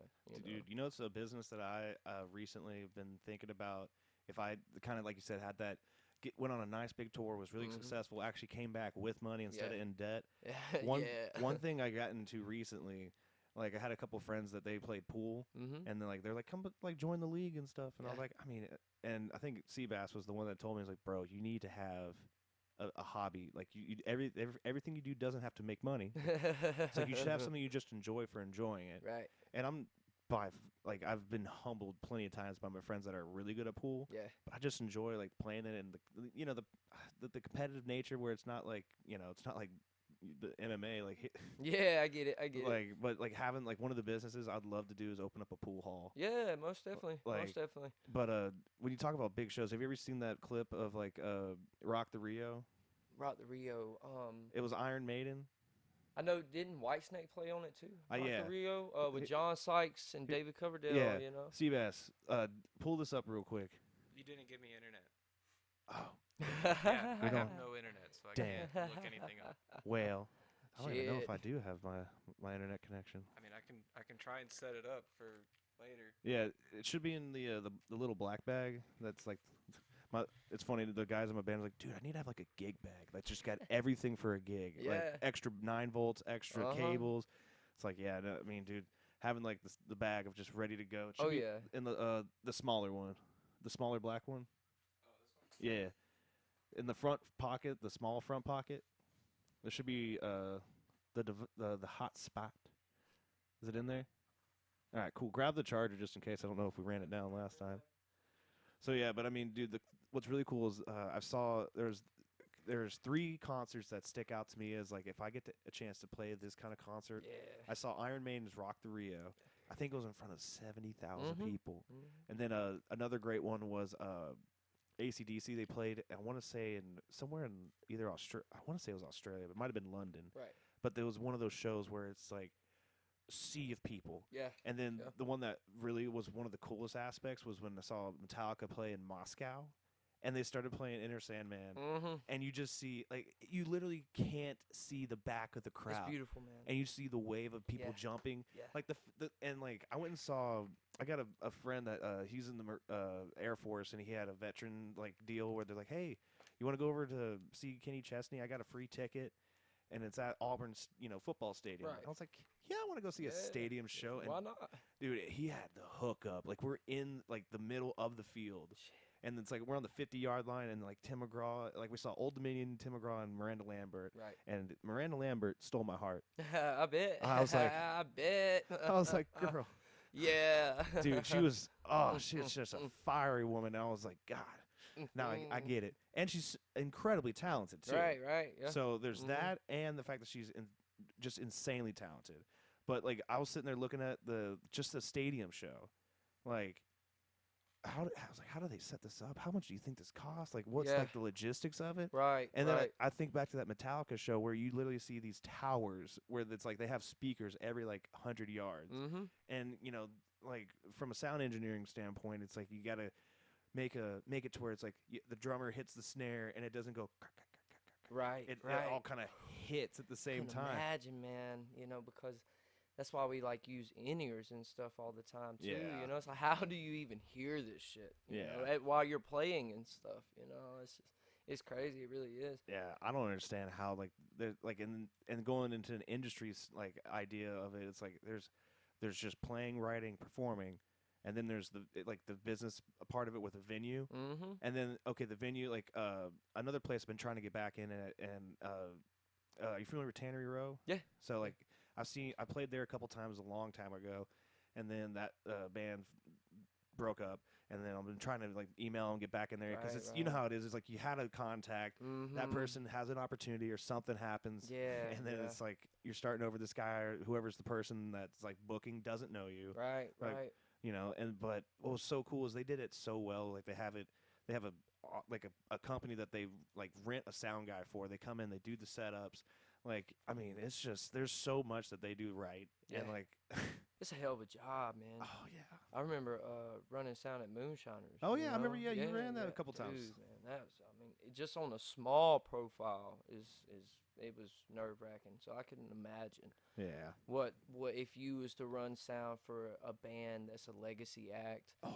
Dude, it's a business that I recently have been thinking about. If I kind of like you said had that went on a nice big tour, was really successful, actually came back with money instead of in debt. One thing I got into recently, like I had a couple friends that they played pool, and they're like come like join the league and stuff, and I was like, I mean, and I think Seabass was the one that told me, he's like, bro, you need to have a hobby. Like everything you do doesn't have to make money. It's like you should have something you just enjoy for enjoying it. Right. And I've been humbled plenty of times by my friends that are really good at pool. Yeah. But I just enjoy like playing it and the competitive nature where it's not like it's not like the MMA like. Yeah, I get it. Like, but like having like one of the businesses I'd love to do is open up a pool hall. Yeah, most definitely. Like, most definitely. But when you talk about big shows, have you ever seen that clip of like Rock the Rio? Rock the Rio. It was Iron Maiden. I know. Didn't Whitesnake play on it too? Rock Yeah. the Rio with John Sykes and David Coverdale. Yeah. You Seabass, pull this up real quick. You didn't give me internet. Oh. Yeah, I We have don't- no internet, so I Damn. can't look anything up. Well, I don't even know if Shit. I do have my internet connection. I mean, I can try and set it up for later. Yeah, it should be in the little black bag. That's like it's funny. The guys in my band are like, dude, I need to have like a gig bag that's just got everything for a gig. Yeah. Like extra 9 volts, extra cables. It's like, yeah, no, I mean, dude, having like the bag of just ready to go. It should be in the smaller one, the smaller black one. Oh, this one. Yeah, in the front pocket, the small front pocket, there should be the hot spot. Is it in there? All right, cool. Grab the charger just in case. I don't know if we ran it down last time. So yeah, but I mean, dude, what's really cool is I saw there's 3 concerts that stick out to me as like if I get a chance to play this kind of concert. Yeah. I saw Iron Maiden's Rock the Rio. I think it was in front of 70,000 people. And then another great one was AC/DC. They played, I want to say somewhere in either Australia. I want to say it was Australia, but it might have been London. Right. But there was one of those shows where it's like sea of people. Yeah. And then the one that really was one of the coolest aspects was when I saw Metallica play in Moscow, and they started playing Enter Sandman, and you just see like you literally can't see the back of the crowd. It's beautiful, man. And you see the wave of people jumping. Yeah. Like and like I went and saw. I got a friend that he's in the Air Force, and he had a veteran like deal where they're like, hey, you want to go over to see Kenny Chesney? I got a free ticket. And it's at Auburn's, football stadium. Right. I was like, yeah, I want to go see a stadium show. And why not? dude, he had the hookup. Like we're in like the middle of the field, and it's like we're on the 50-yard line, and like Tim McGraw, like we saw Old Dominion, Tim McGraw, and Miranda Lambert. Right. And Miranda Lambert stole my heart. I bet. I was like, I bet. I was like, girl, yeah. dude, she's just a fiery woman. And I was like, God. Now I get it, and she's incredibly talented too. Right, yeah. So there's that, and the fact that she's just insanely talented. But like I was sitting there looking at the stadium show, like I was like, how do they set this up? How much do you think this costs? Like, what's like the logistics of it? Right. And then I think back to that Metallica show where you literally see these towers where it's like they have speakers every like 100 yards, and like from a sound engineering standpoint, it's like you gotta make it to where it's like the drummer hits the snare and it doesn't go. Right. It all kind of hits at the same time. Imagine, man, because that's why we like use in-ears and stuff all the time too. Yeah. It's like, how do you even hear this shit? You know, while you're playing and stuff. It's crazy. It really is. Yeah, I don't understand how like they're like and going into an industry's like idea of it. It's like there's just playing, writing, performing, and then there's the business part of it with a venue, and then the venue like another place I've been trying to get back in it, and are you familiar with Tannery Row? Yeah. So like I played there a couple times a long time ago, and then that band broke up, and then I've been trying to like email and get back in there because it's you know how it is. It's like you had a contact, that person has an opportunity or something happens, and then it's like you're starting over. This guy or whoever's the person that's like booking doesn't know you, right. But what was so cool is they did it so well. Like they have a company that they like rent a sound guy for. They come in, they do the setups. Like, I mean, it's just there's so much that they do right, and like it's a hell of a job, man. Oh yeah, I remember running sound at Moonshiners. Oh yeah, I remember. Yeah, you ran that a couple times. Dude, man, that was. I mean, just on a small profile it was nerve wracking. So I couldn't imagine. Yeah. What if you was to run sound for a band that's a legacy act? Oh.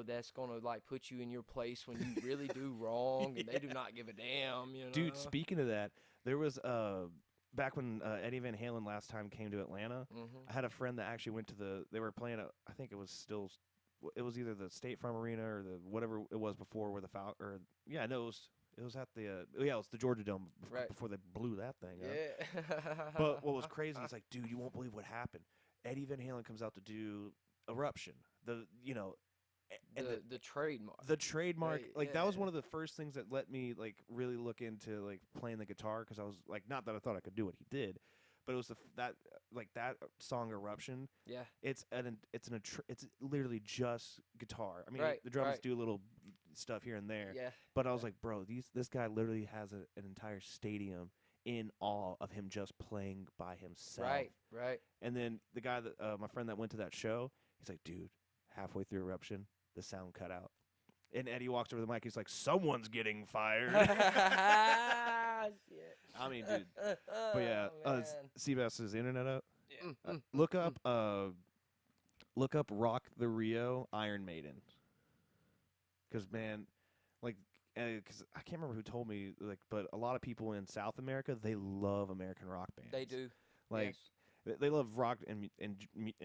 That's gonna like put you in your place when you really do wrong, and they do not give a damn. Dude, speaking of that, there was back when Eddie Van Halen last time came to Atlanta, I had a friend that actually went to they were playing I think it was either the State Farm Arena or the whatever it was before where it was at the it was the Georgia Dome before they blew that thing up. But what was crazy is like, dude, you won't believe what happened. Eddie Van Halen comes out to do Eruption. The trademark. The trademark, that was one of the first things that let me like really look into like playing the guitar, because I was like, not that I thought I could do what he did, but it was that song Eruption. Yeah, it's literally just guitar. I mean, the drums do a little stuff here and there. Yeah, but I was like, bro, this guy literally has an entire stadium in awe of him just playing by himself. Right. And then the guy that my friend that went to that show, he's like, dude, halfway through Eruption, the sound cut out. And Eddie walks over the mic. He's like, someone's getting fired. Shit. I mean, dude. But yeah, Seabass, is the internet up? Yeah. Look up Rock the Rio Iron Maiden. Because, man, like, because I can't remember who told me, like, but a lot of people in South America, they love American rock bands. They do. Like, they love rock in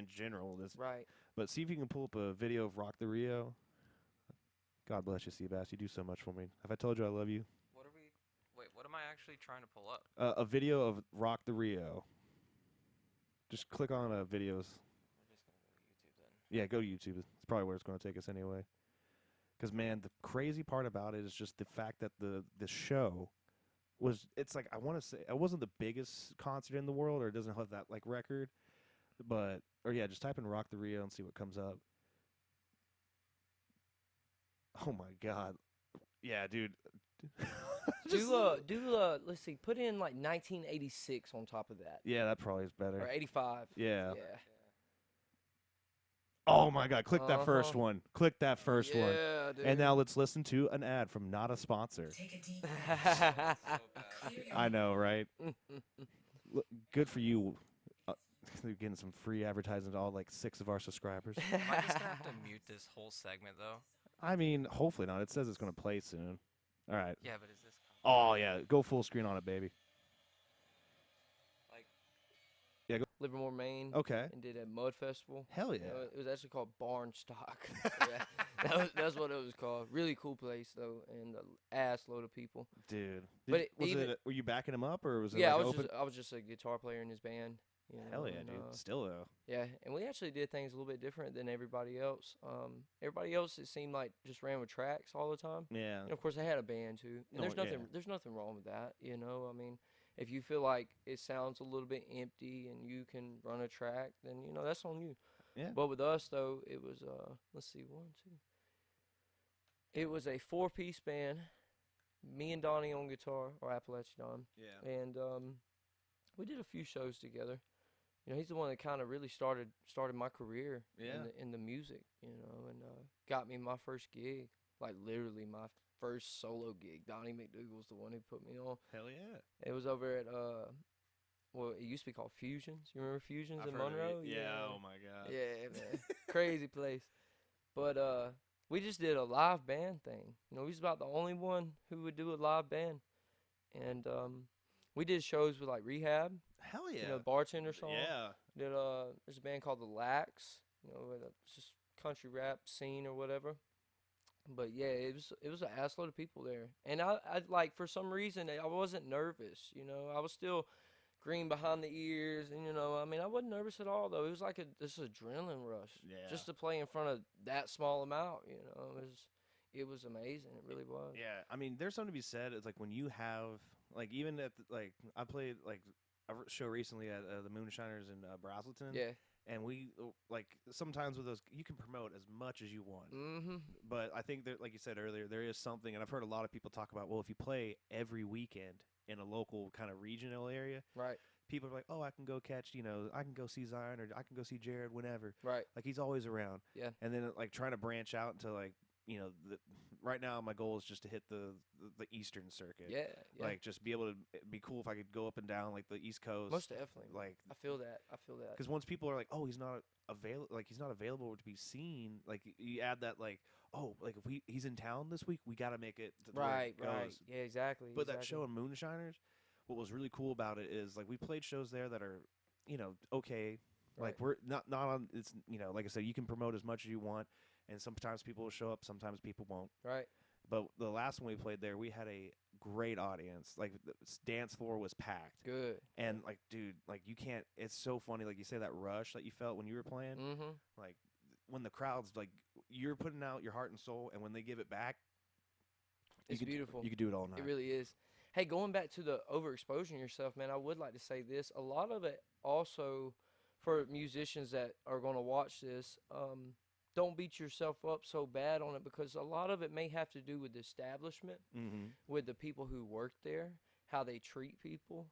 general. Right. But see if you can pull up a video of Rock the Rio. God bless you, Seabass. You do so much for me. Have I told you I love you? What am I actually trying to pull up? A video of Rock the Rio. Just click on videos. We're just going to go to YouTube then. Yeah, go to YouTube. It's probably where it's going to take us anyway. Because, man, the crazy part about it is just the fact that the show was, it's like, I want to say, it wasn't the biggest concert in the world, or it doesn't have that, like, record. But, just type in Rock the Rio and see what comes up. Oh, my God. Yeah, dude. Let's see, put in, like, 1986 on top of that. Yeah, that probably is better. Or 85. Yeah. Oh, my God. Click that first one. Click that first one. Dude. And now let's listen to an ad from Not a Sponsor. Take a deep breath. I know, right? Look, good for you. You're getting some free advertising to all, like, 6 of our subscribers. Am I just going to have to mute this whole segment, though? I mean, hopefully not. It says it's going to play soon. All right. Yeah, but is this... Oh, yeah. Go full screen on it, baby. Like... Yeah, go. Livermore, Maine. Okay. And did a mud festival. Hell yeah. It was actually called Barnstock. That's what it was called. Really cool place, though, and an ass load of people. Dude. But were you backing him up, or was it I like was open? I was just a guitar player in his band. You know, Hell yeah, and, dude. Still though. yeah, and we actually did things a little bit different than everybody else. Everybody else, it seemed like, just ran with tracks all the time. Yeah. And of course, they had a band too, and No, there's nothing yeah. there's nothing wrong with that. You know, I mean, if you feel like it sounds a little bit empty and you can run a track, then that's on you. Yeah. But with us though, it was let's see, 1, 2. It was a 4-piece band, me and Donnie on guitar, or Appalachian Don, Yeah. and we did a few shows together. He's the one that kind of really started my career in the music, and got me my first gig, like literally my first solo gig. Donnie McDougal's the one who put me on. Hell yeah. It was over at well, it used to be called Fusions. You remember Fusions I've in heard of Monroe? it. Yeah. Oh my god. Yeah, man, crazy place. But we just did a live band thing. We was about the only one who would do a live band, and we did shows with like Rehab. Hell yeah. The Bartender song. Yeah. Did there's a band called the Lax. It's just country rap scene or whatever. But yeah, it was an assload of people there, and I like, for some reason I wasn't nervous. I was still green behind the ears, and I mean, I wasn't nervous at all though. It was like this adrenaline rush. Yeah. Just to play in front of that small amount. It was amazing. It really was. Yeah, I mean, there's something to be said. It's like when you have, like, even at like I played like a show recently at the Moonshiners in Brazelton. Yeah. And we like sometimes with those you can promote as much as you want. Mm-hmm. But I think that, like you said earlier, there is something, and I've heard a lot of people talk about, well, if you play every weekend in a local kind of regional area, Right. people are like, oh, I can go catch, I can go see Zion, or I can go see Jared whenever. Right. Like, he's always around. Yeah. And then like trying to branch out into like, right now my goal is just to hit the Eastern circuit. Yeah. Like, just be able to be cool if I could go up and down like the East Coast. Most definitely. Like, I feel that. because once people are like, oh, he's not available to be seen, like you add that, like, oh, like if he's in town this week, we got to make it to where it Right. goes. Yeah, exactly. But that show in Moonshiners, what was really cool about it is, like, we played shows there that are, okay. Right. Like, we're not on, it's, like I said, you can promote as much as you want, and sometimes people will show up, sometimes people won't. Right. But the last one we played there, we had a great audience. Like, the dance floor was packed. Good. And, like, dude, like, you can't, it's so funny, like you say, that rush that you felt when you were playing. Mm-hmm. Like, when the crowd's, like, you're putting out your heart and soul, and when they give it back, It's beautiful. You could do it all night. It really is. Hey, going back to the overexposing yourself, man, I would like to say this. A lot of it also, for musicians that are going to watch this, don't beat yourself up so bad on it, because a lot of it may have to do with the establishment, with the people who work there, how they treat people,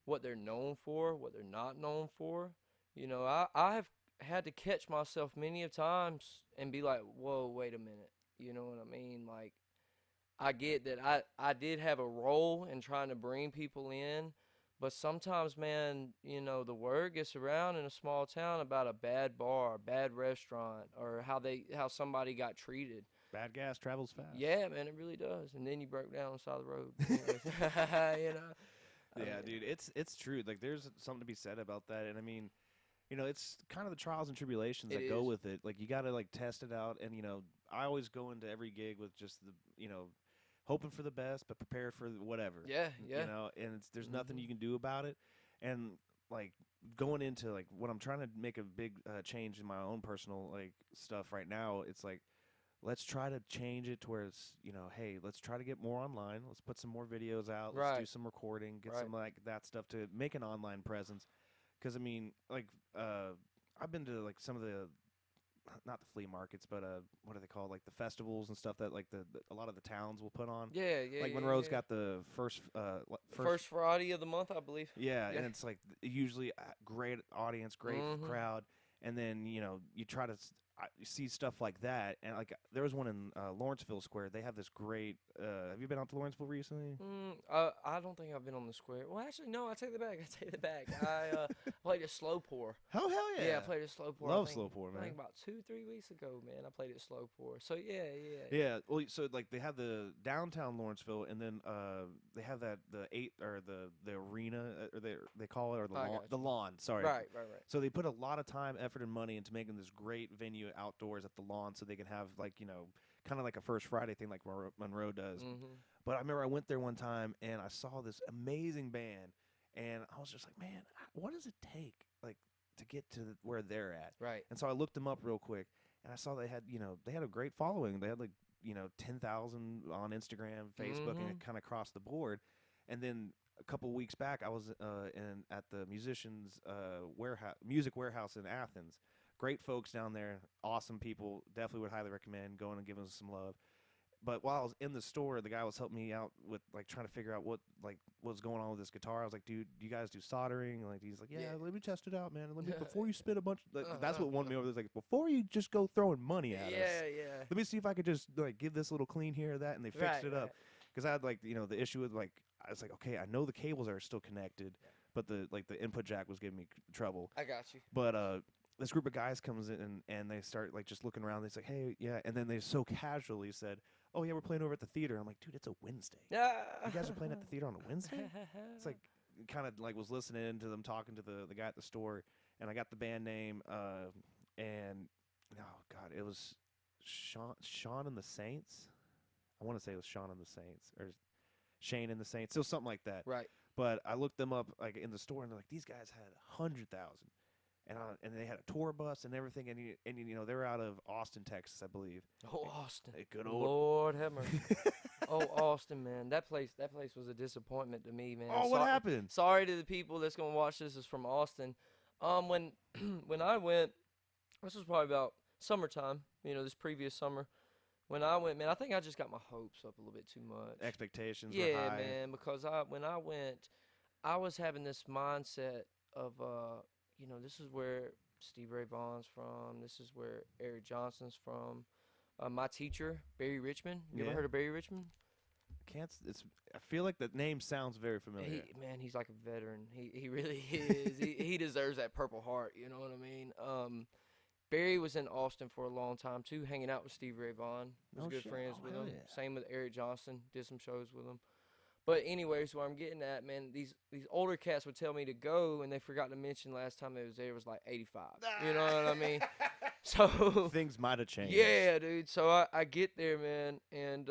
what they're known for, what they're not known for. I have had to catch myself many of times and be like, whoa, wait a minute. You know what I mean? Like, I get that I did have a role in trying to bring people in, but sometimes, man, the word gets around in a small town about a bad bar, a bad restaurant, or how somebody got treated. Bad gas travels fast. Yeah, man, it really does. And then you broke down on the side of the road. Yeah, dude, it's true. Like, there's something to be said about that, and I mean, it's kind of the trials and tribulations that go with it. Like, you got to, like, test it out, and I always go into every gig with just the hoping for the best, but prepared for whatever. Yeah. And there's nothing you can do about it. And, like, going into, like, when I'm trying to make a big change in my own personal, like, stuff right now, it's like, let's try to change it to where it's, hey, let's try to get more online. Let's put some more videos out. Let's do some recording, get some, like, that stuff to make an online presence. Because, I mean, like, I've been to, like, some of the, not the flea markets, but what are they called? Like, the festivals and stuff that, like, a lot of the towns will put on. Yeah. Like, Monroe's got the first Friday of the month, I believe. Yeah, and it's like usually a great audience, great crowd, and then you try to see stuff like that, and like there was one in Lawrenceville Square. They have this great. Have you been out to Lawrenceville recently? I don't think I've been on the square. Well, actually, no. I take the back. I played a slow pour. Oh, hell yeah! Yeah, I played a slow pour. Love slow pour, man. I think about 2-3 weeks ago, man. I played it slow pour. So yeah. Yeah. Well, so like they have the downtown Lawrenceville, and then they have the arena, or they call it, or the lawn. Sorry. Right. So they put a lot of time, effort, and money into making this great venue outdoors at the lawn, so they can have, like, kind of like a First Friday thing, like Monroe does. But I remember I went there one time and I saw this amazing band, and I was just like, man, what does it take? Like, get to where they're at. Right. And so I looked them up real quick, and I saw they had a great following. They had like 10,000 on Instagram, Facebook, and it kind of crossed the board. And then a couple weeks back, I was at the musicians music warehouse in Athens. Great folks down there, awesome people. Definitely would highly recommend going and giving us some love. But while I was in the store, the guy was helping me out with like trying to figure out what was going on with this guitar. I was like, dude, do you guys do soldering? Like, he's like, yeah, let me test it out, man. Let me before you spend a bunch. That's what won me over. Like, before you just go throwing money at us. Yeah. Let me see if I could just like give this little clean here or that, and they fixed it up. Because I had like the issue with like I was like, okay, I know the cables are still connected, but the input jack was giving me trouble. I got you. But this group of guys comes in and they start like just looking around. They say, hey, yeah, and then they so casually said, oh yeah, we're playing over at the theater. I'm like, dude, it's a Wednesday. You guys are playing at the theater on a Wednesday? It's like kind of like was listening to them talking to the guy at the store, and I got the band name, and oh god, it was Sean and the Saints. I want to say it was Sean and the Saints or Shane and the Saints, so something like that. Right. But I looked them up like in the store, and they're like, these guys had 100,000. And they had a tour bus and everything, and they were out of Austin, Texas, I believe. Oh, Austin! A good old Lord have mercy. Oh, Austin, man, that place was a disappointment to me, man. Oh, what happened? Sorry to the people that's gonna watch this. Is from Austin. When when I went, this was probably about summertime. This previous summer. When I went, man, I think I just got my hopes up a little bit too much. Expectations were Yeah, high. man, because when I went, I was having this mindset of this is where Steve Ray Vaughan's from. This is where Eric Johnson's from. My teacher, Barry Richmond. You ever heard of Barry Richmond? I feel like the name sounds very familiar. He's like a veteran. He really is. he deserves that Purple Heart. You know what I mean? Barry was in Austin for a long time too, hanging out with Steve Ray Vaughan. Was good friends with him. Yeah. Same with Eric Johnson. Did some shows with him. But anyways, what I'm getting at, man, these older cats would tell me to go, and they forgot to mention last time they was there was like 85. You know what I mean? So things might have changed. Yeah, dude. So I get there, man, and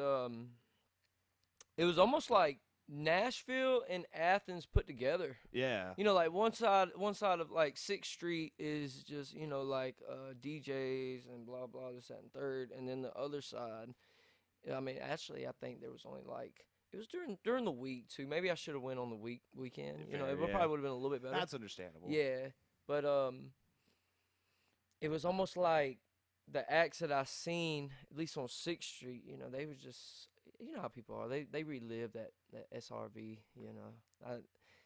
it was almost like Nashville and Athens put together. Yeah. Like one side of like 6th Street is just like DJs and blah blah this that and third, and then the other side. I mean, actually, I think there was only like. It was during the week too. Maybe I should have went on the weekend. It probably would have been a little bit better. That's understandable. Yeah, but it was almost like the acts that I seen, at least on 6th Street. They was just, how people are. They relive that SRV.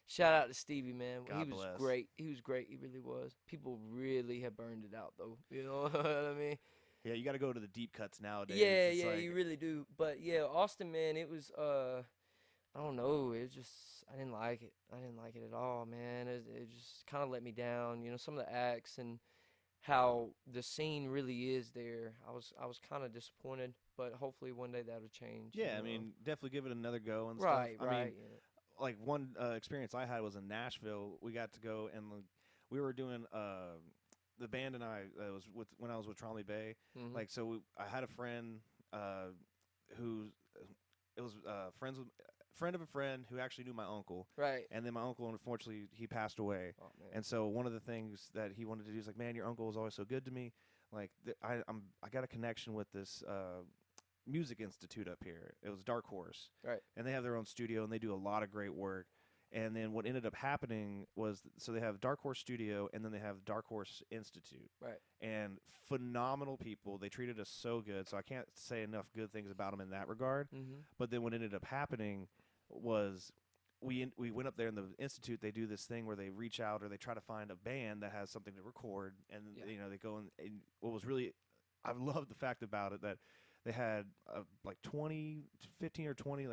Shout out to Stevie, man. God he was bless. great. He was great. He really was. People really have burned it out though. You know what I mean? Yeah, you got to go to the deep cuts nowadays. Yeah, you really do. But yeah, Austin, man, it was I don't know. It just I didn't like it. I didn't like it at all, man. It just kind of let me down. Some of the acts and how the scene really is there. I was kind of disappointed, but hopefully one day that'll change. Yeah, I mean, definitely give it another go and right, stuff. Right, I mean, like one experience I had was in Nashville. We got to go and we were doing the band and I was when I was with Trolley Bay. Mm-hmm. Like, so I had a friend who it was friend of a friend who actually knew my uncle. Right. And then my uncle, unfortunately, he passed away. Oh, man. And so one of the things that he wanted to do is like, man, your uncle was always so good to me. Like, I got a connection with this music institute up here. It was Dark Horse. Right. And they have their own studio and they do a lot of great work. And then what ended up happening was, so they have Dark Horse Studio, and then they have Dark Horse Institute. Right. And phenomenal people. They treated us so good. So I can't say enough good things about them in that regard. Mm-hmm. But then what ended up happening was we went up there in the institute. They do this thing where they reach out or they try to find a band that has something to record, and they go and what was really, I love the fact about it that they had like 15 or 20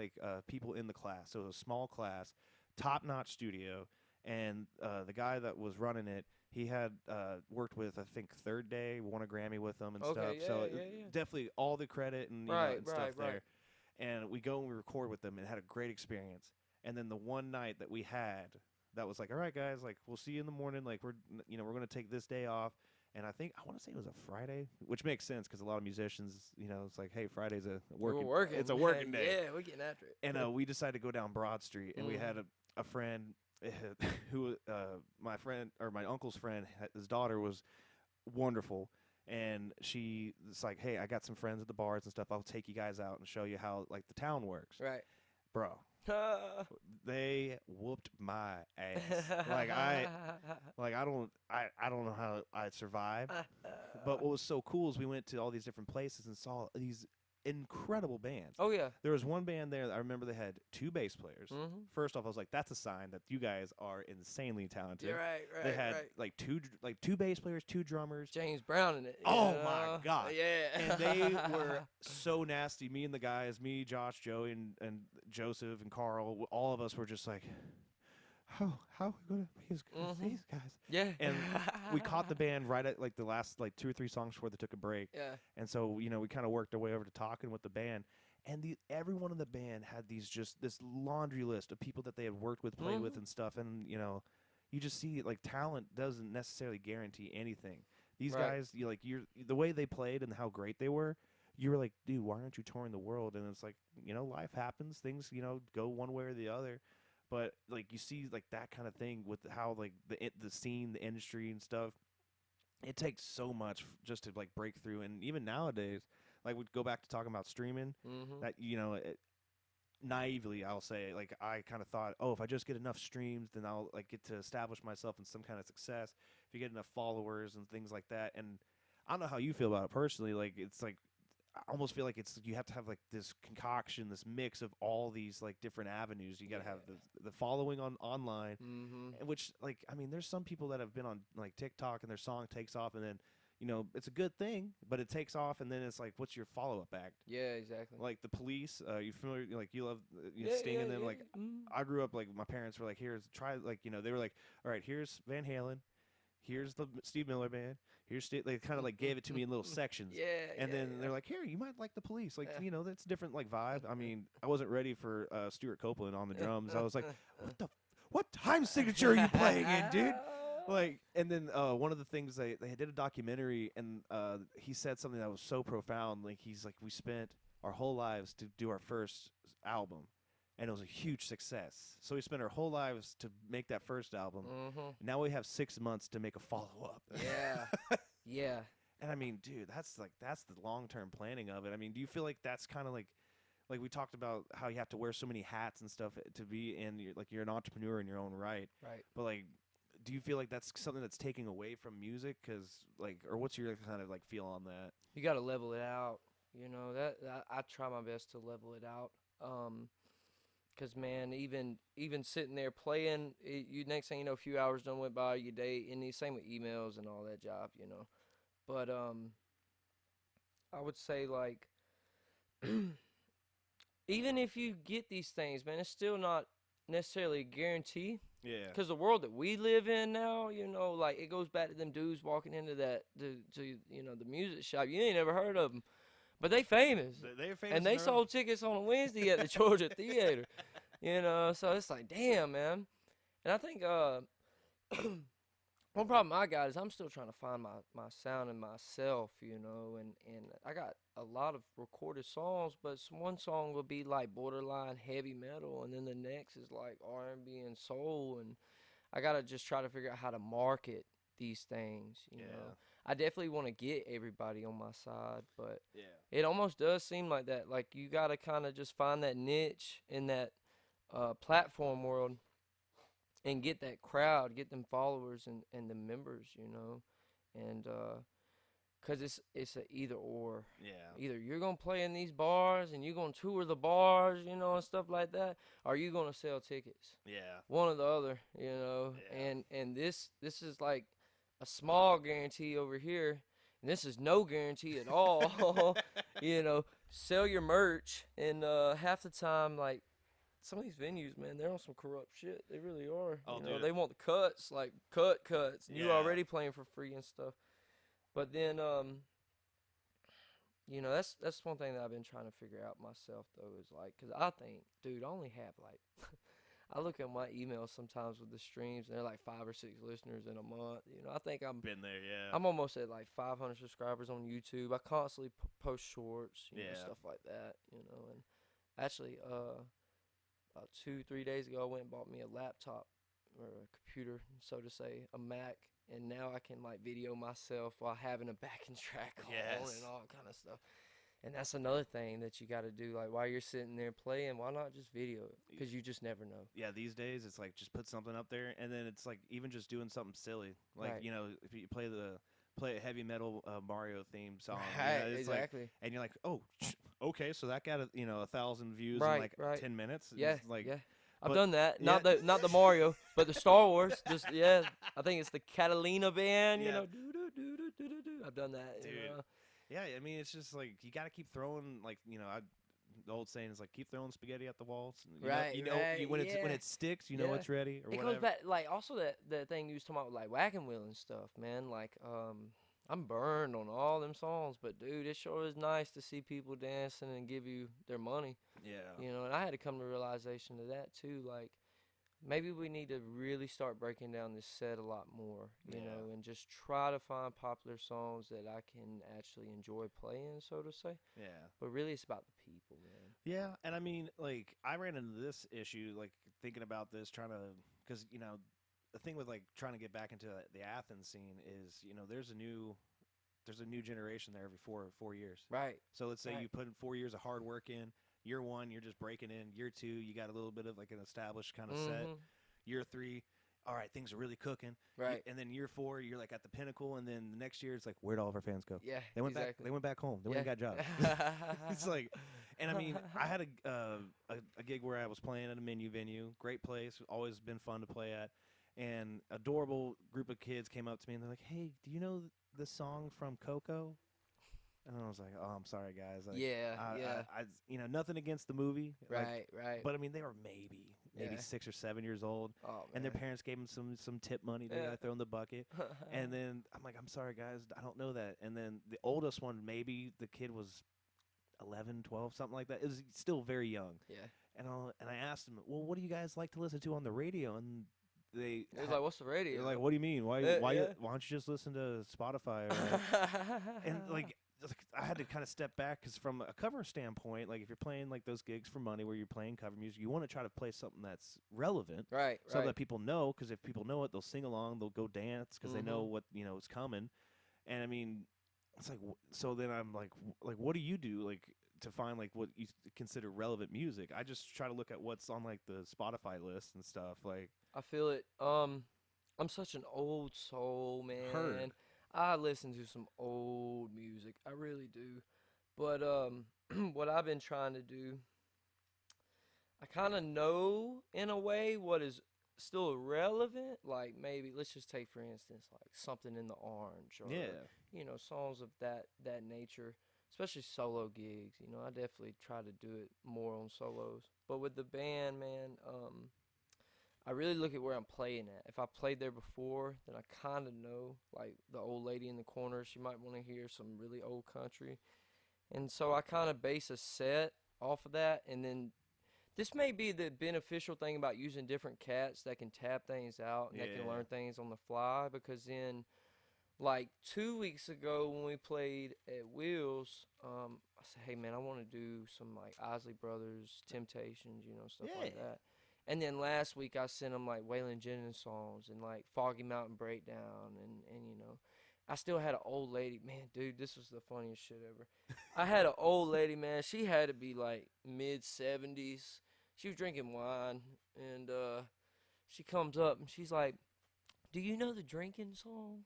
people in the class. So it was a small class. Top-notch studio, and the guy that was running it, he had worked with, I think, Third Day, won a Grammy with them and stuff. Yeah, so yeah. definitely all the credit and, and stuff there. And we go and we record with them and had a great experience. And then the one night that we had, that was like, all right, guys, like, we'll see you in the morning. Like, we're going to take this day off. And I want to say it was a Friday, which makes sense because a lot of musicians, it's like, hey, Friday's a working. We're working. It's a working day. Yeah, we're getting after it. And we decided to go down Broad Street, and we had a friend who my friend or my uncle's friend, his daughter was wonderful, and it's like, hey, I got some friends at the bars and stuff. I'll take you guys out and show you how like the town works, Right. bro. They whooped my ass. I don't know how I survived. But what was so cool is we went to all these different places and saw these incredible bands. Oh yeah. There was one band there that I remember they had 2 bass players. Mm-hmm. First off, I was like, that's a sign that you guys are insanely talented. You're right. They had like two bass players, 2 drummers. James Brown in it. Oh my God. Yeah. And they were so nasty. Me and the guys, me, Josh, Joey, and Joseph and Carl, all of us were just like, how are we gonna be as these guys? Yeah. And we caught the band right at like the last like 2 or 3 songs before they took a break. Yeah. And so we kind of worked our way over to talking with the band, and everyone in the band had this laundry list of people that they had worked with, played with, and stuff. And you just see like talent doesn't necessarily guarantee anything. These guys, the way they played and how great they were. You were like, dude, why aren't you touring the world? And it's like, life happens. Things, go one way or the other. But like you see like that kind of thing with how like the scene, the industry and stuff, it takes so much just to like break through. And even nowadays, like we go back to talking about streaming, that naively I'll say, like I kind of thought, oh, if I just get enough streams, then I'll like get to establish myself in some kind of success. If you get enough followers and things like that, and I don't know how you feel about it personally. Like it's like I almost feel like you have to have like this concoction, this mix of all these like different avenues. You got to have the following online, which like I mean, there's some people that have been on like TikTok and their song takes off, and then it's a good thing, but it takes off, and then it's like, what's your follow up act? Yeah, exactly. Like the Police, you familiar? Like you love Sting and them. Like I grew up like my parents were like, try like they were like, all right, here's Van Halen. Here's the Steve Miller Band. Here's they kind of like gave it to me in little sections. And then they're like, here, you might like the Police. Like, that's different like vibe. I mean, I wasn't ready for Stuart Copeland on the drums. I was like, what time signature are you playing in, dude? Like, and then one of the things they did a documentary, and he said something that was so profound. Like, he's like, we spent our whole lives to do our first album. And it was a huge success. So we spent our whole lives to make that first album. Now we have 6 months to make a follow-up. Yeah. Yeah. And I mean, dude, that's the long-term planning of it. I mean, do you feel like that's kind of like we talked about how you have to wear so many hats and stuff to be in, you're an entrepreneur in your own right. Right. But like, do you feel like that's something that's taking away from music? Or what's your kind of like feel on that? You got to level it out. That I try my best to level it out. Because, man, even sitting there playing, you next thing you know, a few hours done went by your day, and the same with emails and all that job, But I would say, like, even if you get these things, man, it's still not necessarily a guarantee. Yeah. Because the world that we live in now, like, it goes back to them dudes walking into the music shop. You ain't never heard of them. But they famous. They're famous. And they sold tickets on a Wednesday at the Georgia Theater. So it's like, damn, man. And I think one problem I got is I'm still trying to find my sound and myself, and I got a lot of recorded songs, but one song will be like borderline heavy metal, and then the next is like R&B and soul, and I got to just try to figure out how to market these things, you know. I definitely want to get everybody on my side, but it almost does seem like that. Like, you got to kind of just find that niche in that platform world and get that crowd, get them followers and the members, and because it's a either or. Either you're going to play in these bars and you're going to tour the bars, and stuff like that, or you're going to sell tickets. One or the other, and this is like a small guarantee over here, and this is no guarantee at all. Sell your merch, and half the time, like, some of these venues, man, they're on some corrupt shit. They really are. They want the cuts, like cuts. And you're already playing for free and stuff. But then, that's one thing that I've been trying to figure out myself, though, is like, because I think, dude, I only have like I look at my emails sometimes with the streams, and they're like 5 or 6 listeners in a month. I think I'm been there, I'm almost at like 500 subscribers on YouTube. I constantly post shorts, stuff like that, and actually, about 2-3 days ago, I went and bought me a laptop or a computer, so to say, a Mac, and now I can like video myself while having a backing track on Yes. and all kind of stuff. And that's another thing that you got to do. Like while you're sitting there playing, why not just video it? Because you just never know. Yeah, these days it's like just put something up there, and then it's like even just doing something silly, like Right. you know, if you play a heavy metal Mario theme song, Right, it's exactly. like, and you're like, oh, okay, so that got 1,000 views Right, in like right. 10 minutes. Yeah, It's like, yeah. I've but- done that. yeah. Not the Mario, but the Star Wars. Just yeah, I think it's the Catalina band. You Yeah. know, do. I've done that. Dude. You know? Yeah, I mean, it's just like you got to keep throwing, like the old saying is like keep throwing spaghetti at the walls. Right, right, when yeah. it sticks, you know Yeah. it's ready or It whatever. goes back like also that thing you was talking about with, like whacking wheel and stuff, man. Like I'm burned on all them songs, but dude, it sure is nice to see people dancing and give you their money. Yeah. You know, and I had to come to realization of that too. Like maybe we need to really start breaking down this set a lot more, you Yeah. know, and just try to find popular songs that I can actually enjoy playing, so to say. Yeah. But really, it's about the people, man. Yeah, and I mean, like, I ran into this issue, like, thinking about this, because, the thing with, like, trying to get back into the Athens scene is, there's a new generation there every 4 years. Right. So let's say Right. you put in 4 years of hard work in. Year 1, you're just breaking in. Year 2, you got a little bit of, like, an established kind of set. Year 3, all right, things are really cooking. Right. And then year 4, you're, like, at the pinnacle. And then the next year, it's like, where'd all of our fans go? Yeah. They went exactly. back. They went back home. They went and got jobs. It's like, and I mean, I had a gig where I was playing at a menu venue, great place, always been fun to play at, and adorable group of kids came up to me and they're like, "Hey, do you know the song from Coco?" And I was like, "Oh, I'm sorry, guys." Like, Yeah, yeah. I nothing against the movie, Right. Right. but I mean, they were maybe Yeah. 6 or 7 years old, oh, and their man. parents gave them some tip money they Yeah. gotta throw in the bucket. And then I'm like, I'm sorry, guys, I don't know that. And then the oldest one, maybe the kid was 11, 12, something like that. It was still very young. yeah. And I asked him, well, what do you guys like to listen to on the radio? And It was like, what's the radio? they're like, what do you mean? Why Yeah. why don't you just listen to Spotify? And like I had to kind of step back because from a cover standpoint, like if you're playing like those gigs for money where you're playing cover music, you want to try to play something that's relevant. right. So Right. that people know, because if people know it, they'll sing along, they'll go dance because they know Mhm. what is coming. And I mean, it's like so. Then I'm like, what do you do like to find like what you consider relevant music? I just try to look at what's on like the Spotify list and stuff. Like, I feel it. I'm such an old soul, man. Heard. I listen to some old music. I really do. But what I've been trying to do, I kind of know in a way what is still relevant. Like maybe let's just take for instance like Something in the Orange or yeah, songs of that nature, especially solo gigs. I definitely try to do it more on solos. But with the band, man, I really look at where I'm playing at. If I played there before, then I kind of know. Like the old lady in the corner, she might want to hear some really old country. And so I kind of base a set off of that. And then this may be the beneficial thing about using different cats that can tap things out and they can Yeah. learn things on the fly. Because then, like 2 weeks ago when we played at Wheels, I said, hey, man, I want to do some like Isley Brothers, Temptations, stuff like Yeah. that. And then last week I sent them like Waylon Jennings songs and like Foggy Mountain Breakdown and I still had an old lady. Man, dude, this was the funniest shit ever. I had an old lady, man. She had to be like mid-70s. She was drinking wine and she comes up and she's like, do you know the drinking song?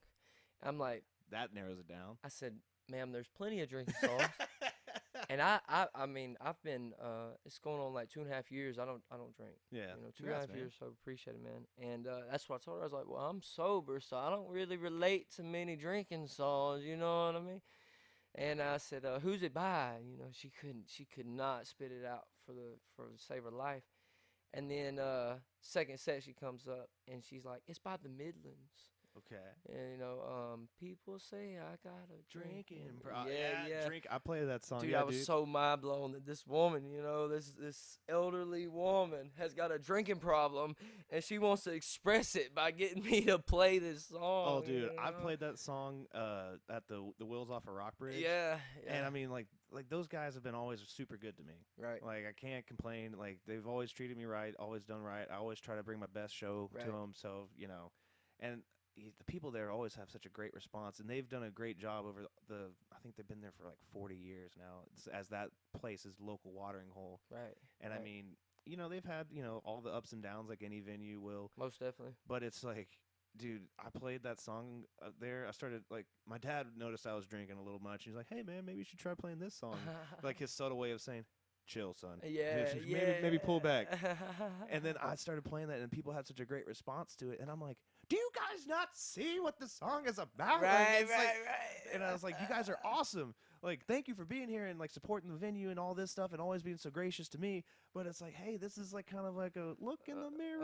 I'm like, that narrows it down. I said, ma'am, there's plenty of drinking songs. And I mean, I've been, it's going on like 2.5 years. I don't drink. Yeah, 2.5 years. So appreciate it, man. And that's what I told her. I was like, well, I'm sober, so I don't really relate to many drinking songs. You know what I mean? And I said, who's it by? She could not spit it out for the save of her life. And then second set, she comes up and she's like, it's by the Midlands. Okay. And people say I got a drinking. Yeah. Drink. I play that song. Dude, Yeah, I was so mind blown that this woman, this elderly woman has got a drinking problem, and she wants to express it by getting me to play this song. Oh, dude, I've played that song at the Wheels Off a Rock Bridge. Yeah. And I mean, like those guys have been always super good to me. Right. Like I can't complain. Like they've always treated me right, always done right. I always try to bring my best show to them. So and the people there always have such a great response, and they've done a great job over I think they've been there for like 40 years now, as that place is local watering hole. Right. And right. I mean, they've had all the ups and downs like any venue will. Most definitely. But it's like, dude, I played that song there. I started, like, my dad noticed I was drinking a little much. He's like, hey, man, maybe you should try playing this song. Like his subtle way of saying, chill, son. Yeah, maybe pull back. And then I started playing that, and people had such a great response to it. And I'm like, do you guys not see what the song is about? Right. And I was like, you guys are awesome. Like, thank you for being here and, like, supporting the venue and all this stuff and always being so gracious to me. But it's like, hey, this is, like, kind of like a look in the mirror.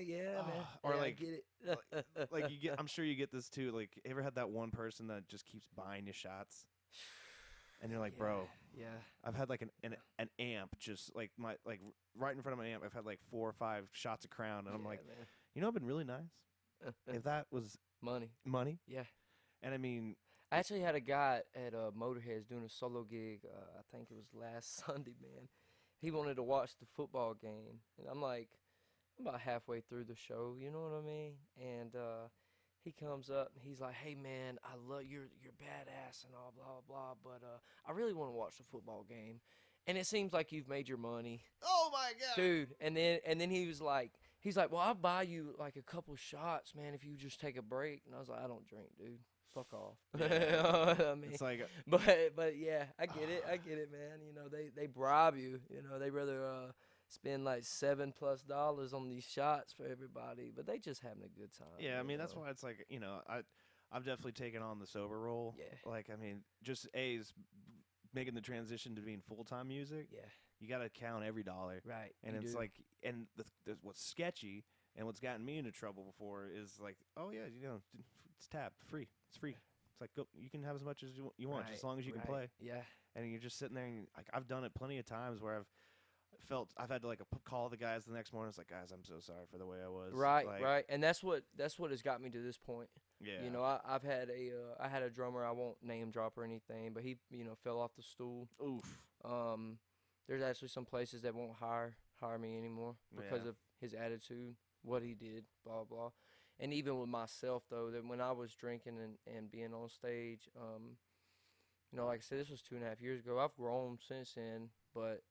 Yeah, man. Or, yeah, like, I get it. like you get, I'm sure you get this too. Like, ever had that one person that just keeps buying you shots? And you're like, bro, yeah. I've had like an amp just like right in front of my amp. I've had like 4 or 5 shots of Crown, and I'm like, man. it'd been really nice if that was money. Yeah. And I mean, I actually had a guy at Motorhead's doing a solo gig. I think it was last Sunday, man. He wanted to watch the football game, and I'm like, I'm about halfway through the show, you know what I mean? And he comes up and he's like, hey man, I love you're badass and all blah blah, but I really want to watch the football game, and it seems like you've made your money. Oh my god, dude! And then he's like, well, I'll buy you like a couple shots, man, if you just take a break. And I was like, I don't drink, dude. Fuck off. You know what I mean? It's like, but yeah, I get it, man. They bribe you. They rather spend like $7+ on these shots for everybody, but they just having a good time. Yeah, I mean that's why it's like I've definitely taken on the sober role. Yeah. Like I mean, just is making the transition to being full-time music. Yeah. You got to count every dollar. Right. And it's like, and what's sketchy and what's gotten me into trouble before is like, oh yeah, it's tapped, free. It's free. It's like, go, you can have as much as you want, as long as you can play. Yeah. And you're just sitting there, and like I've done it plenty of times where I've had to like call the guys the next morning. It's like, guys, I'm so sorry for the way I was. Right, like, right, and that's what has got me to this point. Yeah. I've had I had a drummer. I won't name drop or anything, but he fell off the stool. Oof. There's actually some places that won't hire me anymore because of his attitude, what he did, blah blah. And even with myself though, that when I was drinking and being on stage, like I said, this was 2.5 years ago. I've grown since then, but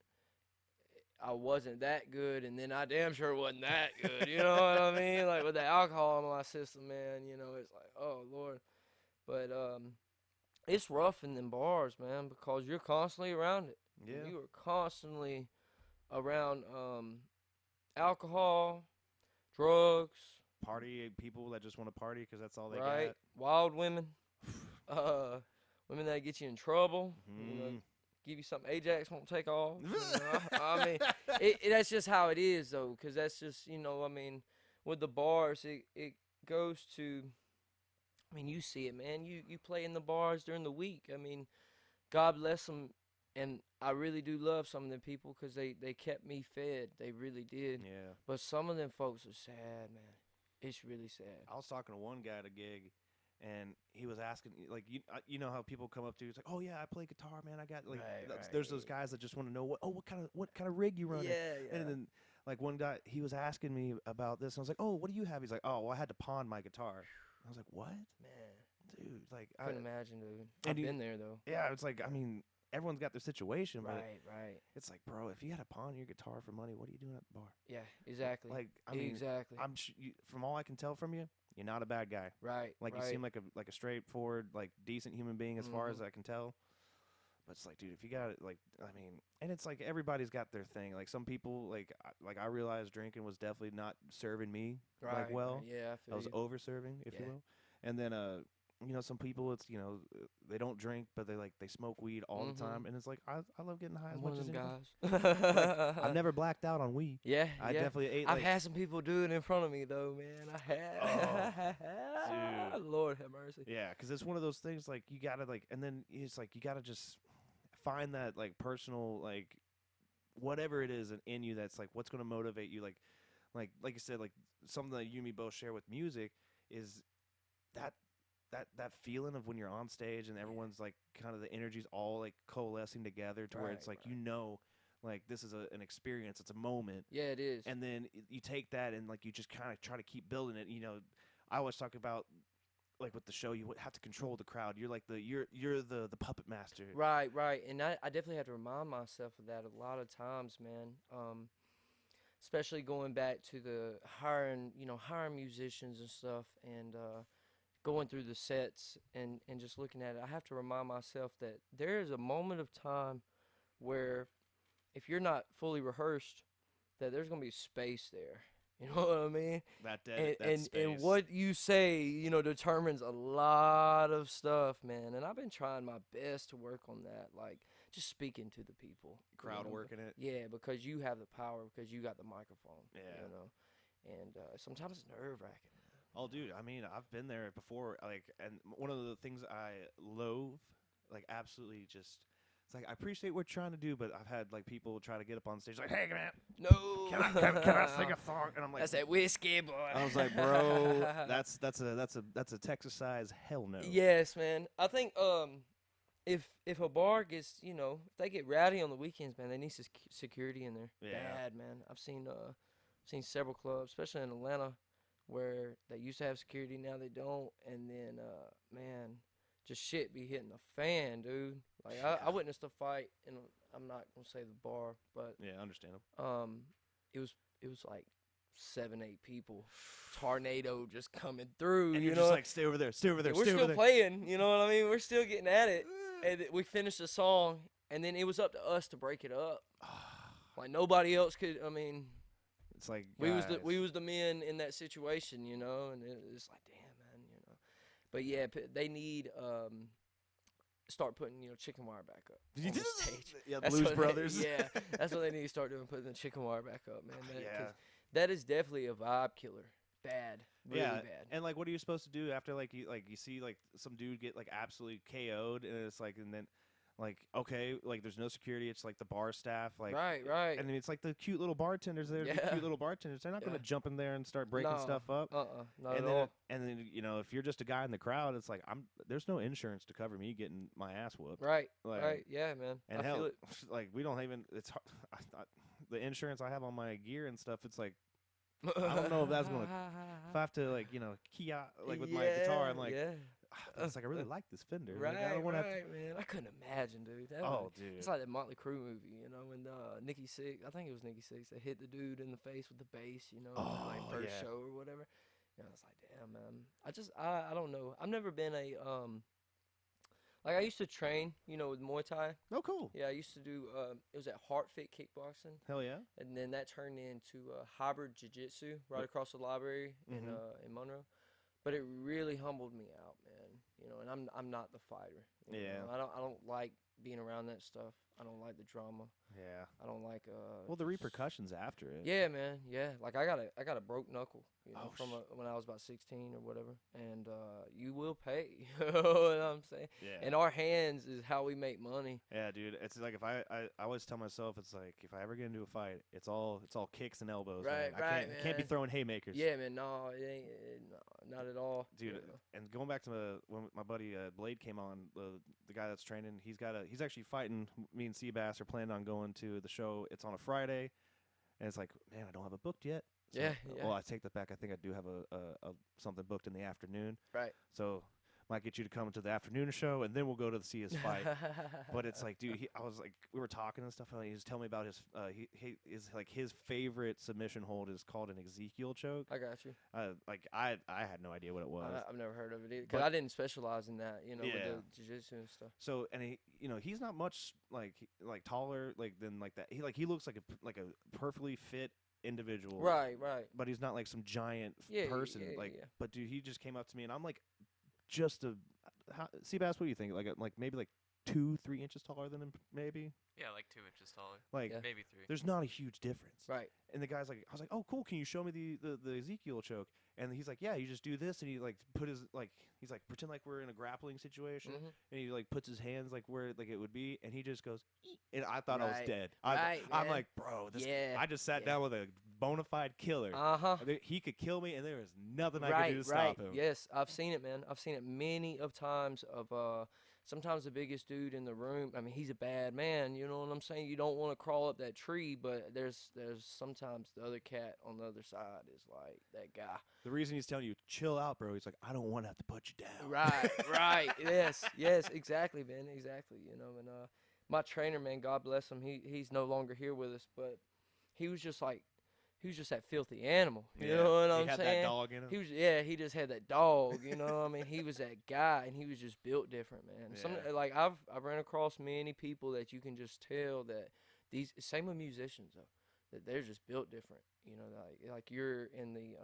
I wasn't that good, and then I damn sure wasn't that good. You know what I mean? Like with the alcohol in my system, man. It's like, oh Lord. But it's rough in them bars, man, because you're constantly around it. Yeah. You are constantly around alcohol, drugs, party people that just want to party because that's all they right? got. Wild women, women that get you in trouble. Give you something Ajax won't take off. I mean, that's just how it is, though, because that's just, I mean, with the bars, it goes to, I mean, you see it, man. You play in the bars during the week. I mean, God bless them, and I really do love some of them people because they kept me fed. They really did. Yeah. But some of them folks are sad, man. It's really sad. I was talking to one guy at a gig, and he was asking, like, you know how people come up to you, it's like, oh yeah, I play guitar, man. I got like, there's those guys that just want to know what kind of rig you running. Yeah. And then like one guy, he was asking me about this, and I was like, oh, what do you have? He's like, oh, well, I had to pawn my guitar. I was like, what? Man, dude, like I couldn't imagine, dude. I've been there though. Yeah, it's like, I mean, everyone's got their situation, but right. It's like, bro, if you had to pawn your guitar for money, what are you doing at the bar? Yeah, exactly. Like, I mean, exactly. I'm from all I can tell from you, you're not a bad guy. Right. Like you seem like a straightforward, like decent human being as far as I can tell. But it's like, dude, if you got it, like, I mean, and it's like everybody's got their thing. Like some people, like I realized drinking was definitely not serving me like well. Yeah, I was over serving, if you will. And then some people, it's, they don't drink, but they smoke weed all the time, and it's like I love getting high as I'm much one of as them anybody. guys. Like, I've never blacked out on weed. Yeah, I yeah. definitely ate. I've had some people do it in front of me though, man. I have. Oh, dude. Lord have mercy. Yeah, because it's one of those things like you gotta and then it's like you gotta just find that personal whatever it is in you that's what's gonna motivate you like you said, something that you and me both share with music is that that feeling of when you're on stage and everyone's kind of the energy's all coalescing together to where it's Right. this is an experience, it's a moment. Yeah, it is. And then you take that and you just kind of try to keep building it. I always talk about with the show, you would have to control the crowd. You're you're the puppet master. Right, right. And I definitely have to remind myself of that a lot of times, man. Especially going back to the hiring musicians and stuff, and going through the sets and just looking at it. I have to remind myself that there is a moment of time where if you're not fully rehearsed, that there's going to be space there. You know what I mean? That And space. what you say, determines a lot of stuff, man. And I've been trying my best to work on that, just speaking to the people, crowd working it. Yeah, because you have the power, because you got the microphone. Yeah. And sometimes it's nerve wracking. Oh, dude, I mean, I've been there before. And one of the things I loathe, absolutely just. It's I appreciate what you're trying to do, but I've had people try to get up on stage hey man, no, can I sing a song? And I'm like, that's that whiskey boy. I was like, bro, that's a Texas size hell no. Yes, man. I think if a bar gets if they get rowdy on the weekends, man, they need security in there. Yeah. Bad, man. I've seen several clubs, especially in Atlanta, where they used to have security, now they don't, and then man, just shit be hitting the fan, dude. I witnessed a fight, and I'm not gonna say the bar, but yeah, understandable. it was 7-8 people, tornado just coming through. And you you're know? just stay over there, stay over there. We're stay still over there. playing, you know what I mean? We're still getting at it, and we finished the song, and then it was up to us to break it up. Nobody else could. I mean, it's like we was the men in that situation, and it's like, damn, man, But yeah, they need start putting chicken wire back up on the stage. Yeah, That's Blues what Brothers. That's what they need to start doing, putting the chicken wire back up, man. 'Cause Yeah. that is definitely a vibe killer. Bad, really bad. And what are you supposed to do after you see some dude get absolutely KO'd, and it's and then okay, there's no security, it's the bar staff, right. And it's the cute little bartenders there. The cute little bartenders, they're not going to jump in there and start breaking stuff up. Not and at all. And then if you're just a guy in the crowd, it's there's no insurance to cover me getting my ass whooped. Right. Right. Yeah, man. And I hell, feel it. we don't even. It's hard, the insurance I have on my gear and stuff. It's I don't know if that's gonna. If I have to key out with my guitar, I'm it's I really like this Fender. Right, I don't wanna man. I couldn't imagine, dude. Dude. It's like that Motley Crue movie, when Nikki Sixx, I think it was Nikki Sixx, that hit the dude in the face with the bass, first show or whatever. I was like, damn, man. I don't know. I've never been a I used to train, with Muay Thai. Oh, cool. Yeah, I used to do. It was at Heart Fit Kickboxing. Hell yeah. And then that turned into hybrid jiu-jitsu right across the library in Monroe. But it really humbled me out, man. And I'm not the fighter. Yeah. I don't like being around that stuff. I don't like the drama. Yeah. I don't like well, the repercussions after it. Yeah, man. Yeah. I got a broke knuckle, from when I was about 16 or whatever. And you will pay. You know what I'm saying? Yeah. And our hands is how we make money. Yeah, dude. It's if I always tell myself, it's if I ever get into a fight, it's all kicks and elbows. Right, man. right, I can't be throwing haymakers. Yeah, man. No, it ain't. No, not at all. Dude. And going back to when my buddy Blade came on, the guy that's training, he's actually fighting. Me and Seabass are planning on going to the show. It's on a Friday, and it's man, I don't have it booked yet. So, Yeah. Well, I take that back. I think I do have a something booked in the afternoon. Right. So might get you to come to the afternoon show, and then we'll go to see his fight. But it's dude, I was we were talking and stuff, and he was telling me about his his favorite submission hold is called an Ezekiel choke. I got you. I had no idea what it was. I've never heard of it either, because I didn't specialize in that, with Yeah. the jiu-jitsu and stuff. So, and he's not much taller than that. He looks like a perfectly fit individual. Right. But he's not some giant Yeah, person. yeah. But dude, he just came up to me, and I'm just a Seabass. What do you think? Like maybe like 2-3 inches taller than him, maybe. Yeah, like 2 inches taller. Like Yeah. Maybe 3. there's not a huge difference. Right. And the guy's like, I was like, oh cool, can you show me the Ezekiel choke? And he's like, yeah, you just do this, and he like put his like he's like pretend like we're in a grappling situation, and he like puts his hands like where like it would be, and he just goes, "Eek," and I thought I was Right. dead. Right, I'm man. like, bro, this. Yeah. I just sat Yeah. down with a bona fide killer. He could kill me, and there was nothing I could do to stop him. Yes, I've seen it, man. I've seen it many of times. Sometimes the biggest dude in the room. I mean, he's a bad man. You know what I'm saying? You don't want to crawl up that tree, but there's sometimes the other cat on the other side is like that guy. The reason he's telling you chill out, bro, he's like, I don't want to have to put you down. Right. Yes, exactly, man. Exactly. You know, and my trainer, man, God bless him. He's no longer here with us, but he was just that filthy animal. You know what I'm he had saying? that dog in him. He just had that dog, you know. I mean, he was that guy, and he was just built different, man. Yeah. Like I've ran across many people that you can just tell that same with musicians though, that they're just built different. You know, like you're in the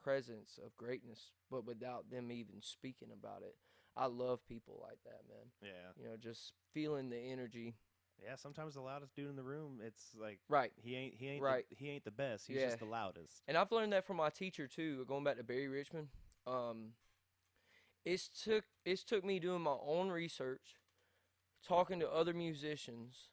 presence of greatness, but without them even speaking about it. I love people like that, man. Yeah. You know, just feeling the energy. Yeah, sometimes the loudest dude in the room, it's like Right. he ain't Right. he ain't the best. He's Yeah. just the loudest. And I've learned that from my teacher too. Going back to Barry Richmond, it's took me doing my own research, talking to other musicians,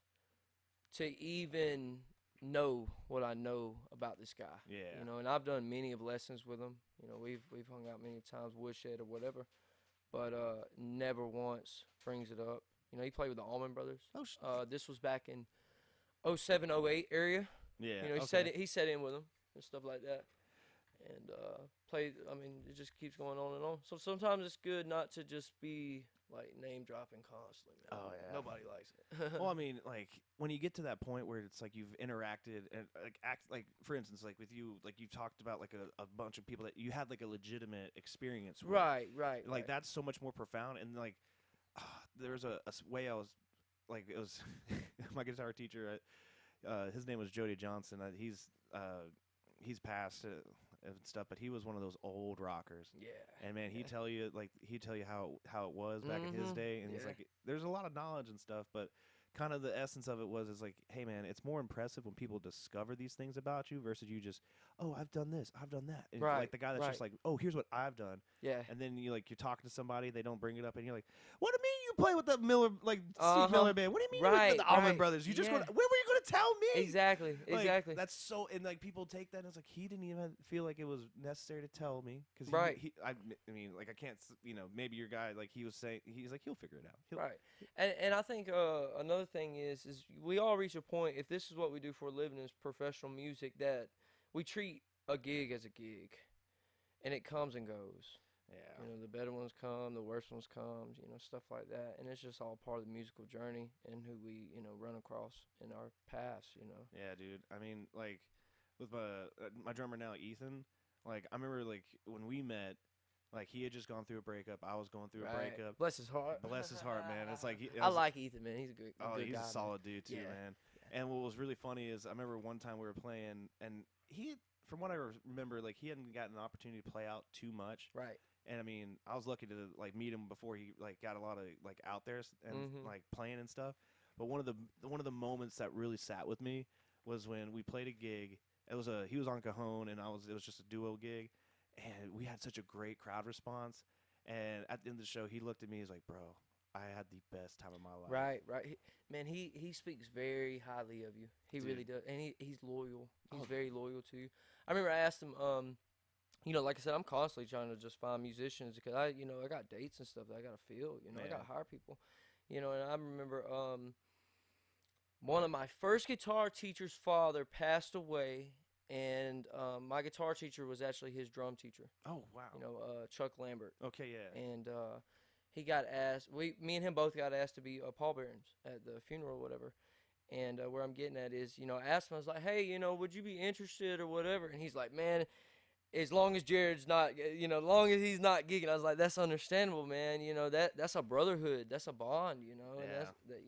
to even know what I know about this guy. Yeah. You know, and I've done many of lessons with him. You know, we've hung out many times, woodshed or whatever, but never once brings it up. You know, he played with the Allman Brothers. This was back in 07, 08 area. Yeah. You know, he set in with them and stuff like that, and played. I mean, it just keeps going on and on. So sometimes it's good not to just be like name dropping constantly. Man. Oh, yeah. Nobody likes it. Well, I mean, like when you get to that point where it's like you've interacted and like for instance, like with you, like you talked about like a bunch of people that you had like a legitimate experience with. Right. Like that's so much more profound. And like there was a way I was like it was my guitar teacher. His name was Jody Johnson. He's passed and stuff, but he was one of those old rockers. Yeah. And man, he'd tell you how it was back in his day, and he's like, there's a lot of knowledge and stuff, but kind of the essence of it is like, hey man, it's more impressive when people discover these things about you versus you just, oh, I've done this, I've done that, and like the guy that's just like, oh, here's what I've done. Yeah. And then you're talking to somebody, they don't bring it up, and you're like, what do you mean you play with the Miller, Steve Miller band? What do you mean with the Allman Brothers? You just when were you going to tell me? Exactly. That's so, and like people take that and it's like he didn't even feel like it was necessary to tell me because I mean, like I can't, maybe your guy, like he was saying, he's like he'll figure it out. And I think another thing is we all reach a point, if this is what we do for a living is professional music, that we treat a gig as a gig, and it comes and goes. Yeah. You know, the better ones come, the worse ones come, stuff like that. And it's just all part of the musical journey and who we, run across in our past, Yeah, dude. I mean, like, with my drummer now, Ethan, like, I remember, like, when we met, like, he had just gone through a breakup. I was going through a breakup. Bless his heart. Bless his heart, man. It's like I like Ethan, man. He's a good he's guy, a solid dude, too, man. Yeah. And what was really funny is I remember one time we were playing, and he, from what I remember, like, he hadn't gotten an opportunity to play out too much. Right. And I mean, I was lucky to like meet him before he like got a lot of like out there and like playing and stuff. But one of the moments that really sat with me was when we played a gig. He was on cajon and it was just a duo gig, and we had such a great crowd response. And at the end of the show, he looked at me. He's like, "Bro, I had the best time of my life." Right. Man, he speaks very highly of you. He really does, and he's loyal. He's very loyal to you. I remember I asked him. Like I said, I'm constantly trying to just find musicians because I got dates and stuff that I got to fill. I got to hire people. And I remember one of my first guitar teacher's father passed away, and my guitar teacher was actually his drum teacher. Oh, wow. Chuck Lambert. Okay, yeah. And he got asked. Me and him both got asked to be pallbearers at the funeral or whatever. And where I'm getting at is, I asked him, I was like, hey, would you be interested or whatever? And he's like, man, as long as Jared's not, as long as he's not gigging, I was like, that's understandable, man. That's a brotherhood, that's a bond, and that's that.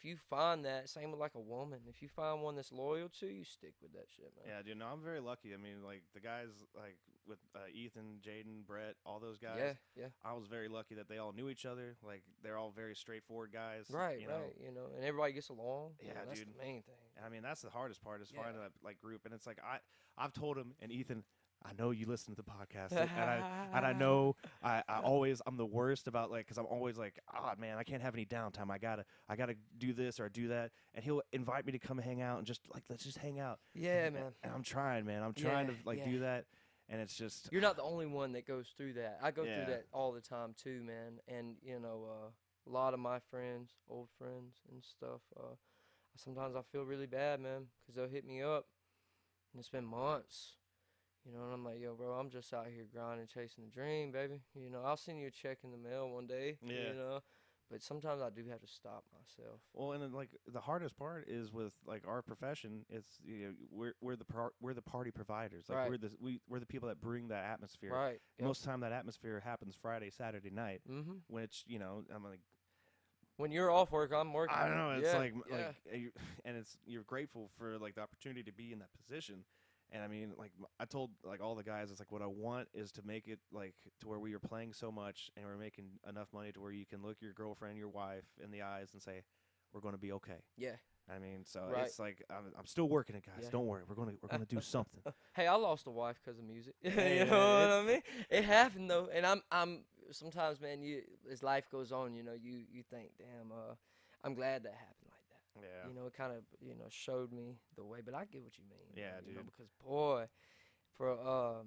if you find that, same with like a woman, if you find one that's loyal to you, stick with that shit, man. Yeah, dude. No, I'm very lucky. I mean, like the guys, like with Ethan, Jaden, Brett, all those guys. Yeah, yeah. I was very lucky that they all knew each other. Like they're all very straightforward guys. Right, you know? right. You know, and everybody gets along. Yeah, that's dude. the main thing. And I mean, that's the hardest part is Yeah. finding that like group. And it's like I've told him and Ethan, I know you listen to the podcast, and I know I'm the worst about like because I'm always like, oh man, I can't have any downtime. I gotta do this or do that, and he'll invite me to come hang out and just like let's just hang out. Yeah, man. And I'm trying, man. I'm trying to like yeah. do that, and it's just You're not the only one that goes through that. I go Yeah. through that all the time too, man. And you know, a lot of my friends, old friends and stuff, sometimes I feel really bad, man, because they'll hit me up, and it's been months. You know, and I'm like, yo, bro, I'm just out here grinding, chasing the dream, baby. You know, I'll send you a check in the mail one day. Yeah. You know, but sometimes I do have to stop myself. Well, and then, like the hardest part is with like our profession. It's we're the party providers. Like Right. we're the people that bring that atmosphere. Right. Yep. Most of the time, that atmosphere happens Friday, Saturday night, Mm-hmm. which I'm like. When you're off work, I'm working. I don't know. It's Yeah, like, yeah. and you're grateful for like the opportunity to be in that position. And I mean, like I told like all the guys, it's like what I want is to make it like to where we are playing so much and we're making enough money to where you can look your girlfriend, your wife in the eyes and say, we're going to be okay. Yeah. I mean, so Right. it's like I'm still working it, guys. Yeah. Don't worry, we're gonna do something. Hey, I lost a wife because of music. Hey, You know what I mean? It happened though, and I'm sometimes, man. As life goes on, you know, you think, damn, I'm glad that happened like that. Yeah. You know, it kind of showed me the way. But I get what you mean. Yeah, man, you know, dude. because boy, for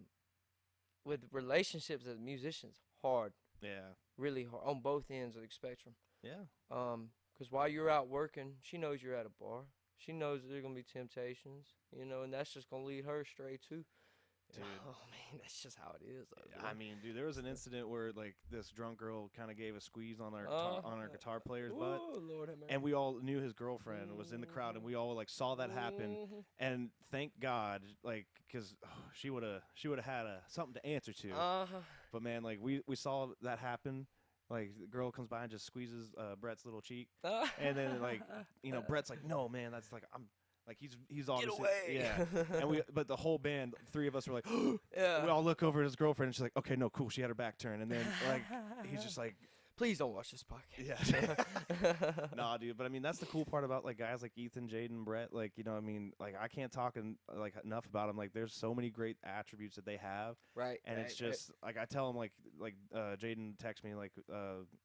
with relationships as musicians, hard, Yeah. really hard on both ends of the spectrum. Yeah. Because while you're out working, she knows you're at a bar. She knows there are gonna be temptations, you know, and that's just gonna lead her astray too. Dude. Oh man, that's just how it is. Though, I mean, dude, there was an incident where like this drunk girl kind of gave a squeeze on our guitar player's butt, Oh Lord, have mercy. and we all knew his girlfriend was in the crowd, and we all like saw that happen. Mhm. And thank God, like, because she would have had something to answer to. Uh-huh. But man, like we saw that happen. Like the girl comes by and just squeezes Brett's little cheek, and then like Brett's like, no man, that's like I'm like he's obviously away. yeah. And but the whole band, three of us were like, Yeah. we all look over at his girlfriend, and she's like, okay, no, cool, she had her back turned, and then like he's just like. Please don't watch this podcast. Yeah. Nah, dude. But I mean, that's the cool part about like guys like Ethan, Jaden, Brett. Like, I mean, like I can't talk like enough about them. Like, there's so many great attributes that they have. Right. And it's just like I tell them like Jaden texts me like,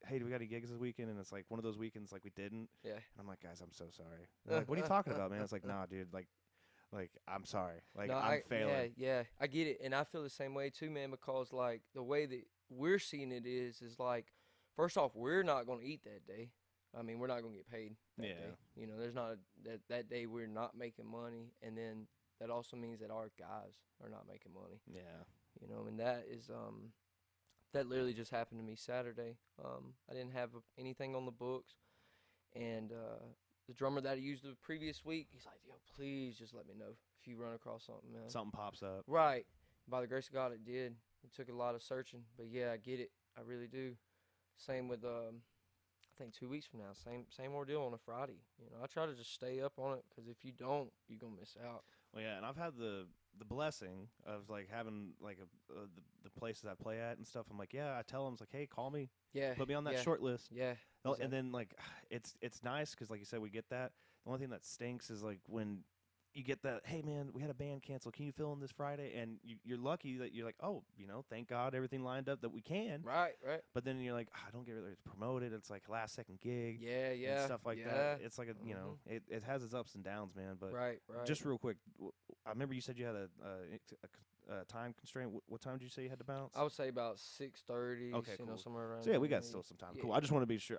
hey, do we got any gigs this weekend? And it's like one of those weekends like we didn't. Yeah. And I'm like, guys, I'm so sorry. And they're like, what are you talking about, man? It's like, nah, dude. Like I'm sorry. Like No, I'm failing. Yeah, I get it, and I feel the same way too, man. Because like the way that we're seeing it is like. First off, we're not going to eat that day. I mean, we're not going to get paid that Yeah. day. You know, there's not that day we're not making money, and then that also means that our guys are not making money. Yeah. You know, and that is that literally just happened to me Saturday. I didn't have anything on the books, and the drummer that I used the previous week, he's like, "Yo, please just let me know if you run across something, man." Something pops up. Right. By the grace of God, it did. It took a lot of searching, but yeah, I get it. I really do. Same with I think 2 weeks from now, same ordeal on a Friday. You know, I try to just stay up on it because if you don't, you're gonna miss out. Well, yeah, and I've had the blessing of like having like the places I play at and stuff. I'm like, yeah, I tell them, it's like, hey, call me, Yeah. put me on that yeah, short list. Yeah. And then like it's nice because like you said, we get that. The only thing that stinks is like when you get that, hey man, we had a band cancel, can you fill in this Friday? And you're lucky that you're like, oh, thank God everything lined up that we can. Right. But then you're like, I don't get really promoted. It's like last second gig. Yeah. Yeah. And stuff like yeah. that. It's like it has its ups and downs, man. But Right. just real quick, I remember you said you had a time constraint. What time did you say you had to bounce? I would say about 6:30. Okay, You know, cool. somewhere around. So yeah, we there. got still some time. Yeah. Cool. I just want to be sure.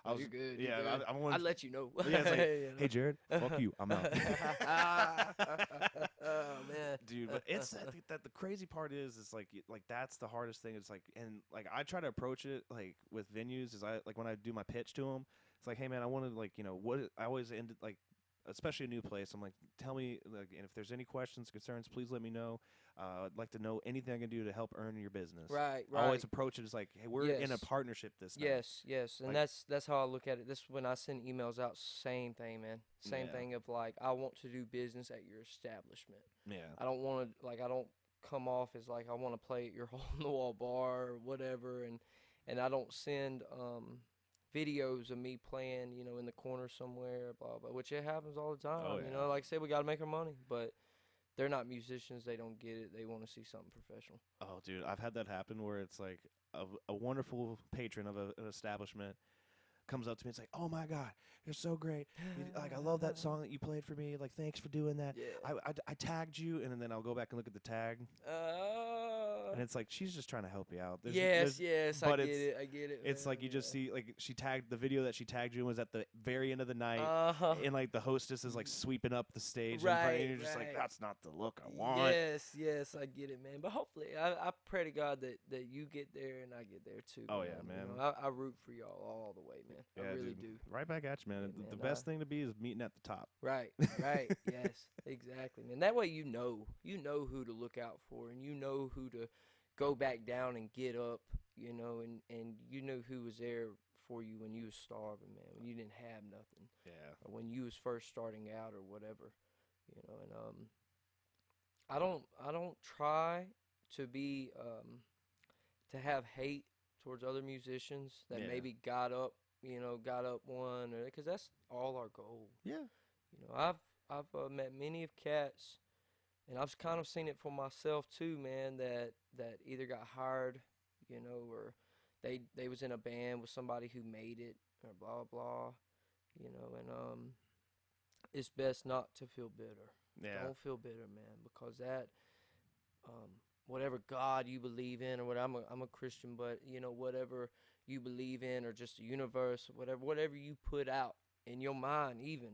I was You're good. Yeah, You're good. I wanted. I'd let you know. Yeah, it's like, You know? hey Jared, fuck you, I'm out. Oh man, Dude, but it's I think that the crazy part is like that's the hardest thing. It's like, and like I try to approach it like with venues is I like when I do my pitch to them, it's like, hey man, I want to like what I always end like, especially a new place. I'm like, tell me like, and if there's any questions, concerns, please let me know. I'd like to know anything I can do to help earn your business. Right, I always right. approach it as like, hey, we're in a Yes. partnership this time. Yes, and Like, that's how I look at it. This when I send emails out, same thing, man. Same yeah, thing of like I want to do business at your establishment. yeah, I don't want to like I don't come off as like I want to play at your hole in the wall bar or whatever, and I don't send videos of me playing, in the corner somewhere, blah blah, which it happens all the time. Oh, yeah. Like I said, we got to make our money, but they're not musicians. They don't get it. They want to see something professional. Oh, dude, I've had that happen where it's like a wonderful patron of an establishment comes up to me. It's like, oh my God, you're so great. Like, I love that song that you played for me. Like, thanks for doing that. Yeah. I tagged you, and then I'll go back and look at the tag, and it's like she's just trying to help you out. Yes, but I get it. it's Man, like you just see like she tagged the video that she tagged you in was at the very end of the night, and like the hostess is like sweeping up the stage, in front, and you're just like, that's not the look I want. Yes, I get it, man. But hopefully, I pray to God that you get there and I get there too. Oh, man. yeah, man. I root for y'all all the way, man. Yeah, I really dude. do. Right back at you, man. Yeah, The man, best thing to be is meeting at the top. Right, yes, exactly, man. That way you know who to look out for, and you know who to go back down and get up, and you know who was there for you when you was starving, man, when you didn't have nothing, Yeah. or when you was first starting out or whatever, and I don't try to be to have hate towards other musicians that Yeah. maybe got up one, because that's all our goal. Yeah. I've met many of cats, and I've kind of seen it for myself too, man. That either got hired, or they was in a band with somebody who made it, or blah blah, and it's best not to feel bitter. Yeah. Don't feel bitter, man, because that whatever God you believe in, or what I'm a Christian, but whatever you believe in, or just the universe, whatever you put out in your mind, even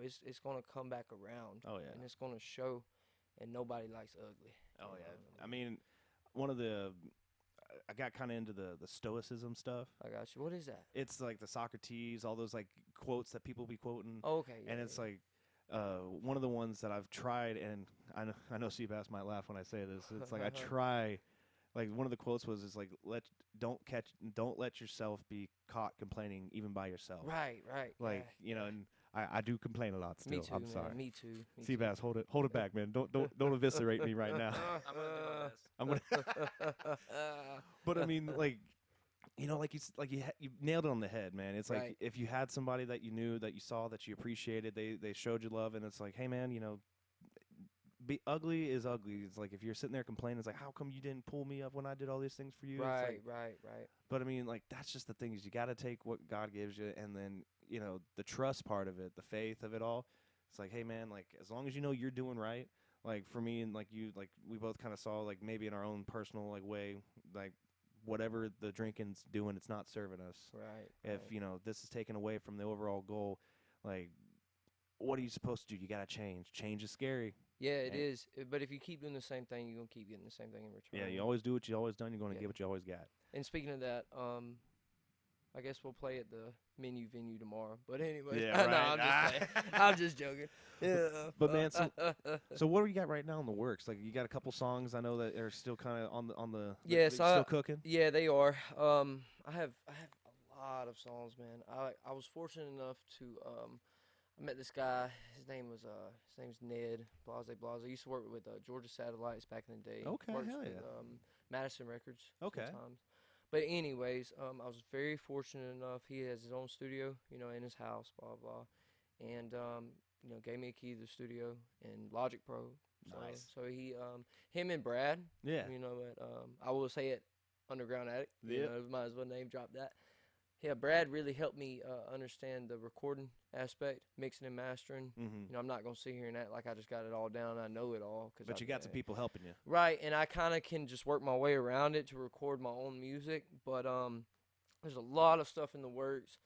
it's gonna come back around. Oh, yeah. And it's gonna show, and nobody likes ugly. Oh, yeah. I mean, I got kind of into the stoicism stuff. I got you. What is that? It's like the Socrates, all those like quotes that people be quoting. Oh, okay. Yeah, and it's yeah. like one of the ones that I've tried, and I know Seabass might laugh when I say this. It's like I try, like one of the quotes was like don't let yourself be caught complaining even by yourself. Right. Like and I do complain a lot still. Me too. I'm man. sorry. Me too. Seabass, hold it back, man. Don't eviscerate me right now. I'm gonna do my best. I'm gonna. But I mean, like, like you nailed it on the head, man. It's like Right. if you had somebody that you knew, that you saw, that you appreciated, they showed you love, and it's like, hey, man, be ugly is ugly. It's like if you're sitting there complaining, it's like, how come you didn't pull me up when I did all these things for you? It's Right. like, But I mean, like, that's just the thing, is you got to take what God gives you, and then the trust part of it, the faith of it all. It's like, hey, man, like, as long as you know you're doing right. Like for me and like you, like we both kind of saw, like maybe in our own personal like way, like whatever the drinking's doing, it's not serving us. Right. If this is taken away from the overall goal, like what are you supposed to do? You gotta change. Change is scary. Yeah, it is. But if you keep doing the same thing, you're gonna keep getting the same thing in return. Yeah, you always do what you always done. You're gonna Yeah. get what you always got. And speaking of that, I guess we'll play at the venue tomorrow. But anyway, Yeah, no, right. I'm just playing. I'm just joking. Yeah. But man, so what do you got right now in the works? Like you got a couple songs I know that are still kind of on the Yes, still cooking. Yeah, they are. I have a lot of songs, man. I was fortunate enough to I met this guy. His name's Ned Blase. I used to work with Georgia Satellites back in the day. Okay, Works hell with, yeah. Madison Records. Okay. Sometimes. But anyways, I was very fortunate enough. He has his own studio, in his house, blah blah, and gave me a key to the studio and Logic Pro. So, Nice. So him and Brad. Yeah. I will say it, Underground Addict. Yep. Might as well name drop that. Yeah, Brad really helped me understand the recording aspect, mixing and mastering. Mm-hmm. I'm not gonna sit here and act like I just got it all down. I know it all. But you got some people helping you. Right, and I kind of can just work my way around it to record my own music. But there's a lot of stuff in the works.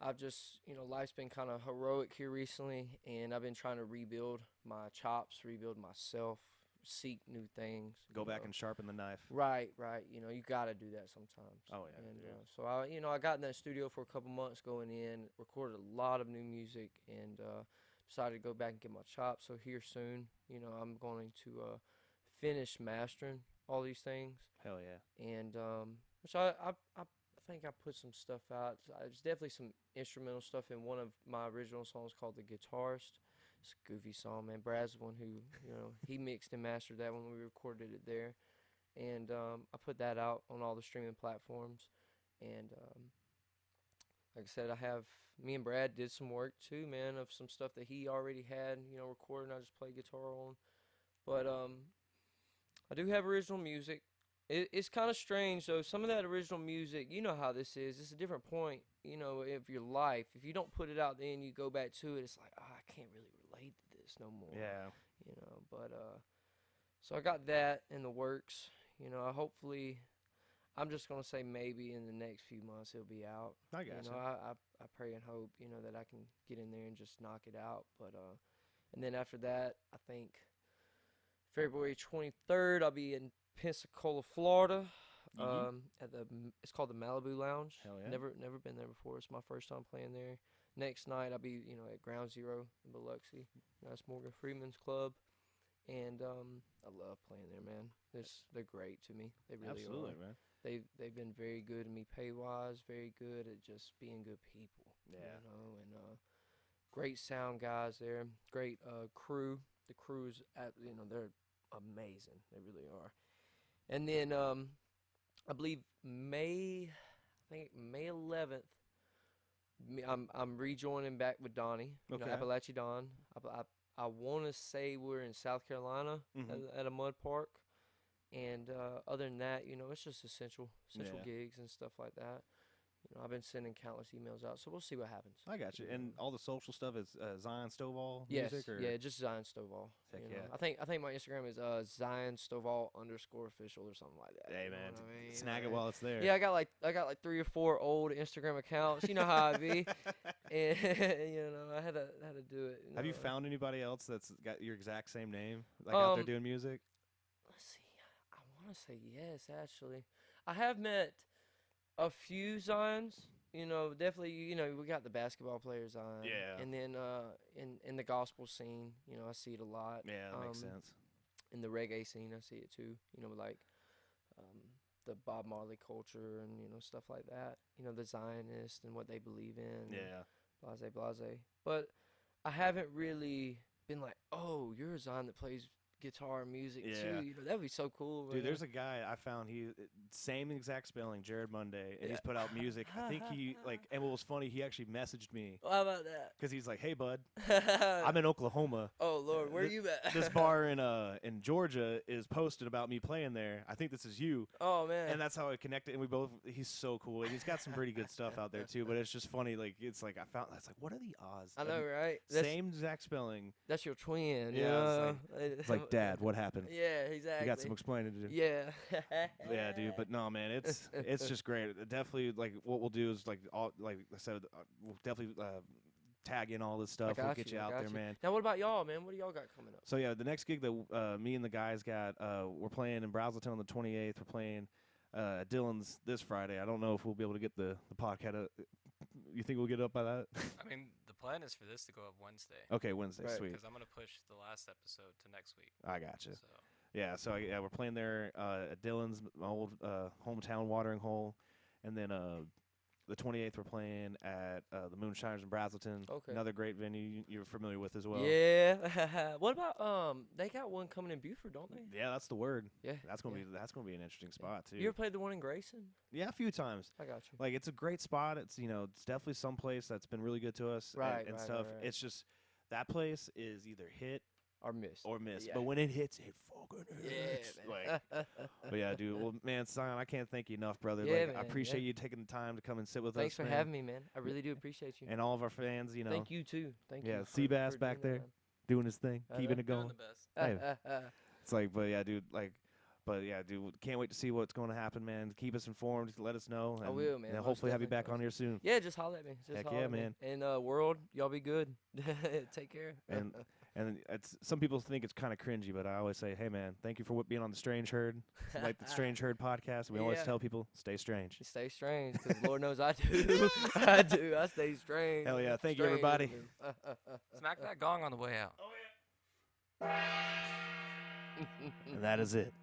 I've just, life's been kind of heroic here recently, and I've been trying to rebuild my chops, rebuild myself, seek new things. Go back and sharpen the knife. Right. You got to do that sometimes. Oh, yeah, And yeah. so I got in that studio for a couple months going in, recorded a lot of new music, and decided to go back and get my chops. So here soon, I'm going to finished mastering all these things. Hell yeah. And which I think I put some stuff out. There's definitely some instrumental stuff in one of my original songs called The Guitarist. It's a goofy song, man. Brad's the one who, he mixed and mastered that when we recorded it there. And I put that out on all the streaming platforms. And like I said, me and Brad did some work too, man, of some stuff that he already had, recorded, and I just played guitar on. But I do have original music. It's kind of strange, though. Some of that original music, you know how this is. It's a different point, of your life. If you don't put it out then you go back to it, it's like, I can't really relate to this no more. Yeah. But so I got that in the works. Hopefully, I'm just going to say maybe in the next few months it'll be out. I got you. I pray and hope, that I can get in there and just knock it out. But and then after that, I think February 23rd, I'll be in Pensacola, Florida. It's called the Malibu Lounge. Hell yeah. Never been there before. It's my first time playing there. Next night I'll be at Ground Zero in Biloxi. That's Morgan Freeman's club, and I love playing there, man. They're great to me. They really Absolutely, are. man. They've been very good to me pay wise. Very good at just being good people. Yeah. And great sound guys there. Great crew. The crew's they're amazing. They really are. And then I believe May 11th, I'm rejoining back with Donnie, Okay. Appalachian Don. I want to say we're in South Carolina at a mud park. And other than that, it's just essential Yeah. gigs and stuff like that. I've been sending countless emails out, so we'll see what happens. I got you. And all the social stuff is Zion Stovall Yes, music? Or? yeah, just Zion Stovall. Heck you know. yeah. I think my Instagram is Zion Stovall _official or something like that. Hey, you know man. what I mean? Snag it while it's there. Yeah, I got like 3 or 4 old Instagram accounts. You know how I be, and I had to do it. Have you found anybody else that's got your exact same name, like out there doing music? Let's see. I want to say yes, actually. I have met a few Zions. Definitely, we got the basketball players on. Yeah. And then in the gospel scene, I see it a lot. Yeah, that makes sense. In the reggae scene, I see it too. Like the Bob Marley culture and, stuff like that. The Zionists and what they believe in. Yeah. Blase. But I haven't really been like, oh, you're a Zion that plays guitar and music too. That'd be so cool. Dude, there's a guy I found, same exact spelling, Jared Monday, and he's put out music. I think and what was funny, he actually messaged me. How about that? Because he's like, hey, bud, I'm in Oklahoma. Oh, Lord, where you at? This bar in Georgia is posted about me playing there. I think this is you. Oh, man. And that's how I connected, and he's so cool. He's got some pretty good stuff out there, too, but it's just funny. It's like, what are the odds? I know, right? Same exact spelling. That's your twin. Yeah, it's like, Dad, what happened? Yeah, exactly. You got some explaining to do. Yeah. Yeah, dude. But no, man, it's just great. Definitely, what we'll do is like I said, we'll definitely tag in all this stuff. We'll get you out there, man. Now, what about y'all, man? What do y'all got coming up? So yeah, the next gig that me and the guys got, we're playing in Brazelton on the 28th. We're playing at Dylan's this Friday. I don't know if we'll be able to get the podcast. You think we'll get up by that? I mean, the plan is for this to go up Wednesday. Okay, Wednesday, right. Sweet. Because I'm gonna push the last episode to next week. I gotcha. So. Yeah, so we're playing there at Dylan's, my old hometown watering hole, and then the 28th we're playing at the Moonshiners in Brazelton. Okay. Another great venue you're familiar with as well. Yeah. What about they got one coming in Buford, don't they? Yeah, that's the word. Yeah. That's gonna be an interesting spot too. You ever played the one in Grayson? Yeah, a few times. I got you. Like, it's a great spot. It's it's definitely some place that's been really good to us and stuff. Right. It's just that place is either hit Or miss. Yeah. But when it hits, it fucking hits. Yeah, man. But yeah, dude. Well, man, Zion, I can't thank you enough, brother. Yeah, man, I appreciate you taking the time to come and sit with Thanks us. for having me, man. I really do appreciate you. And all of our fans, Thank you too. Thank you. Yeah, for Seabass back doing there doing his thing, keeping it Doing going. the best. Hey. It's like, but yeah, dude. Can't wait to see what's going to happen, man. Keep us informed. Let us know. And, I will, man. And Most hopefully have you definitely. back on here soon. Yeah, just holler at me. Just Heck holler yeah, at me. man. And world, y'all be good. Take care. And it's some people think it's kind of cringy, but I always say, hey, man, thank you for being on the Strange Herd, like the Strange Herd podcast. We always Yeah. tell people, stay strange. Stay strange, because Lord knows I do. I do. I stay strange. Hell yeah. Thank you, Strange. everybody. Smack that gong on the way out. And that is it.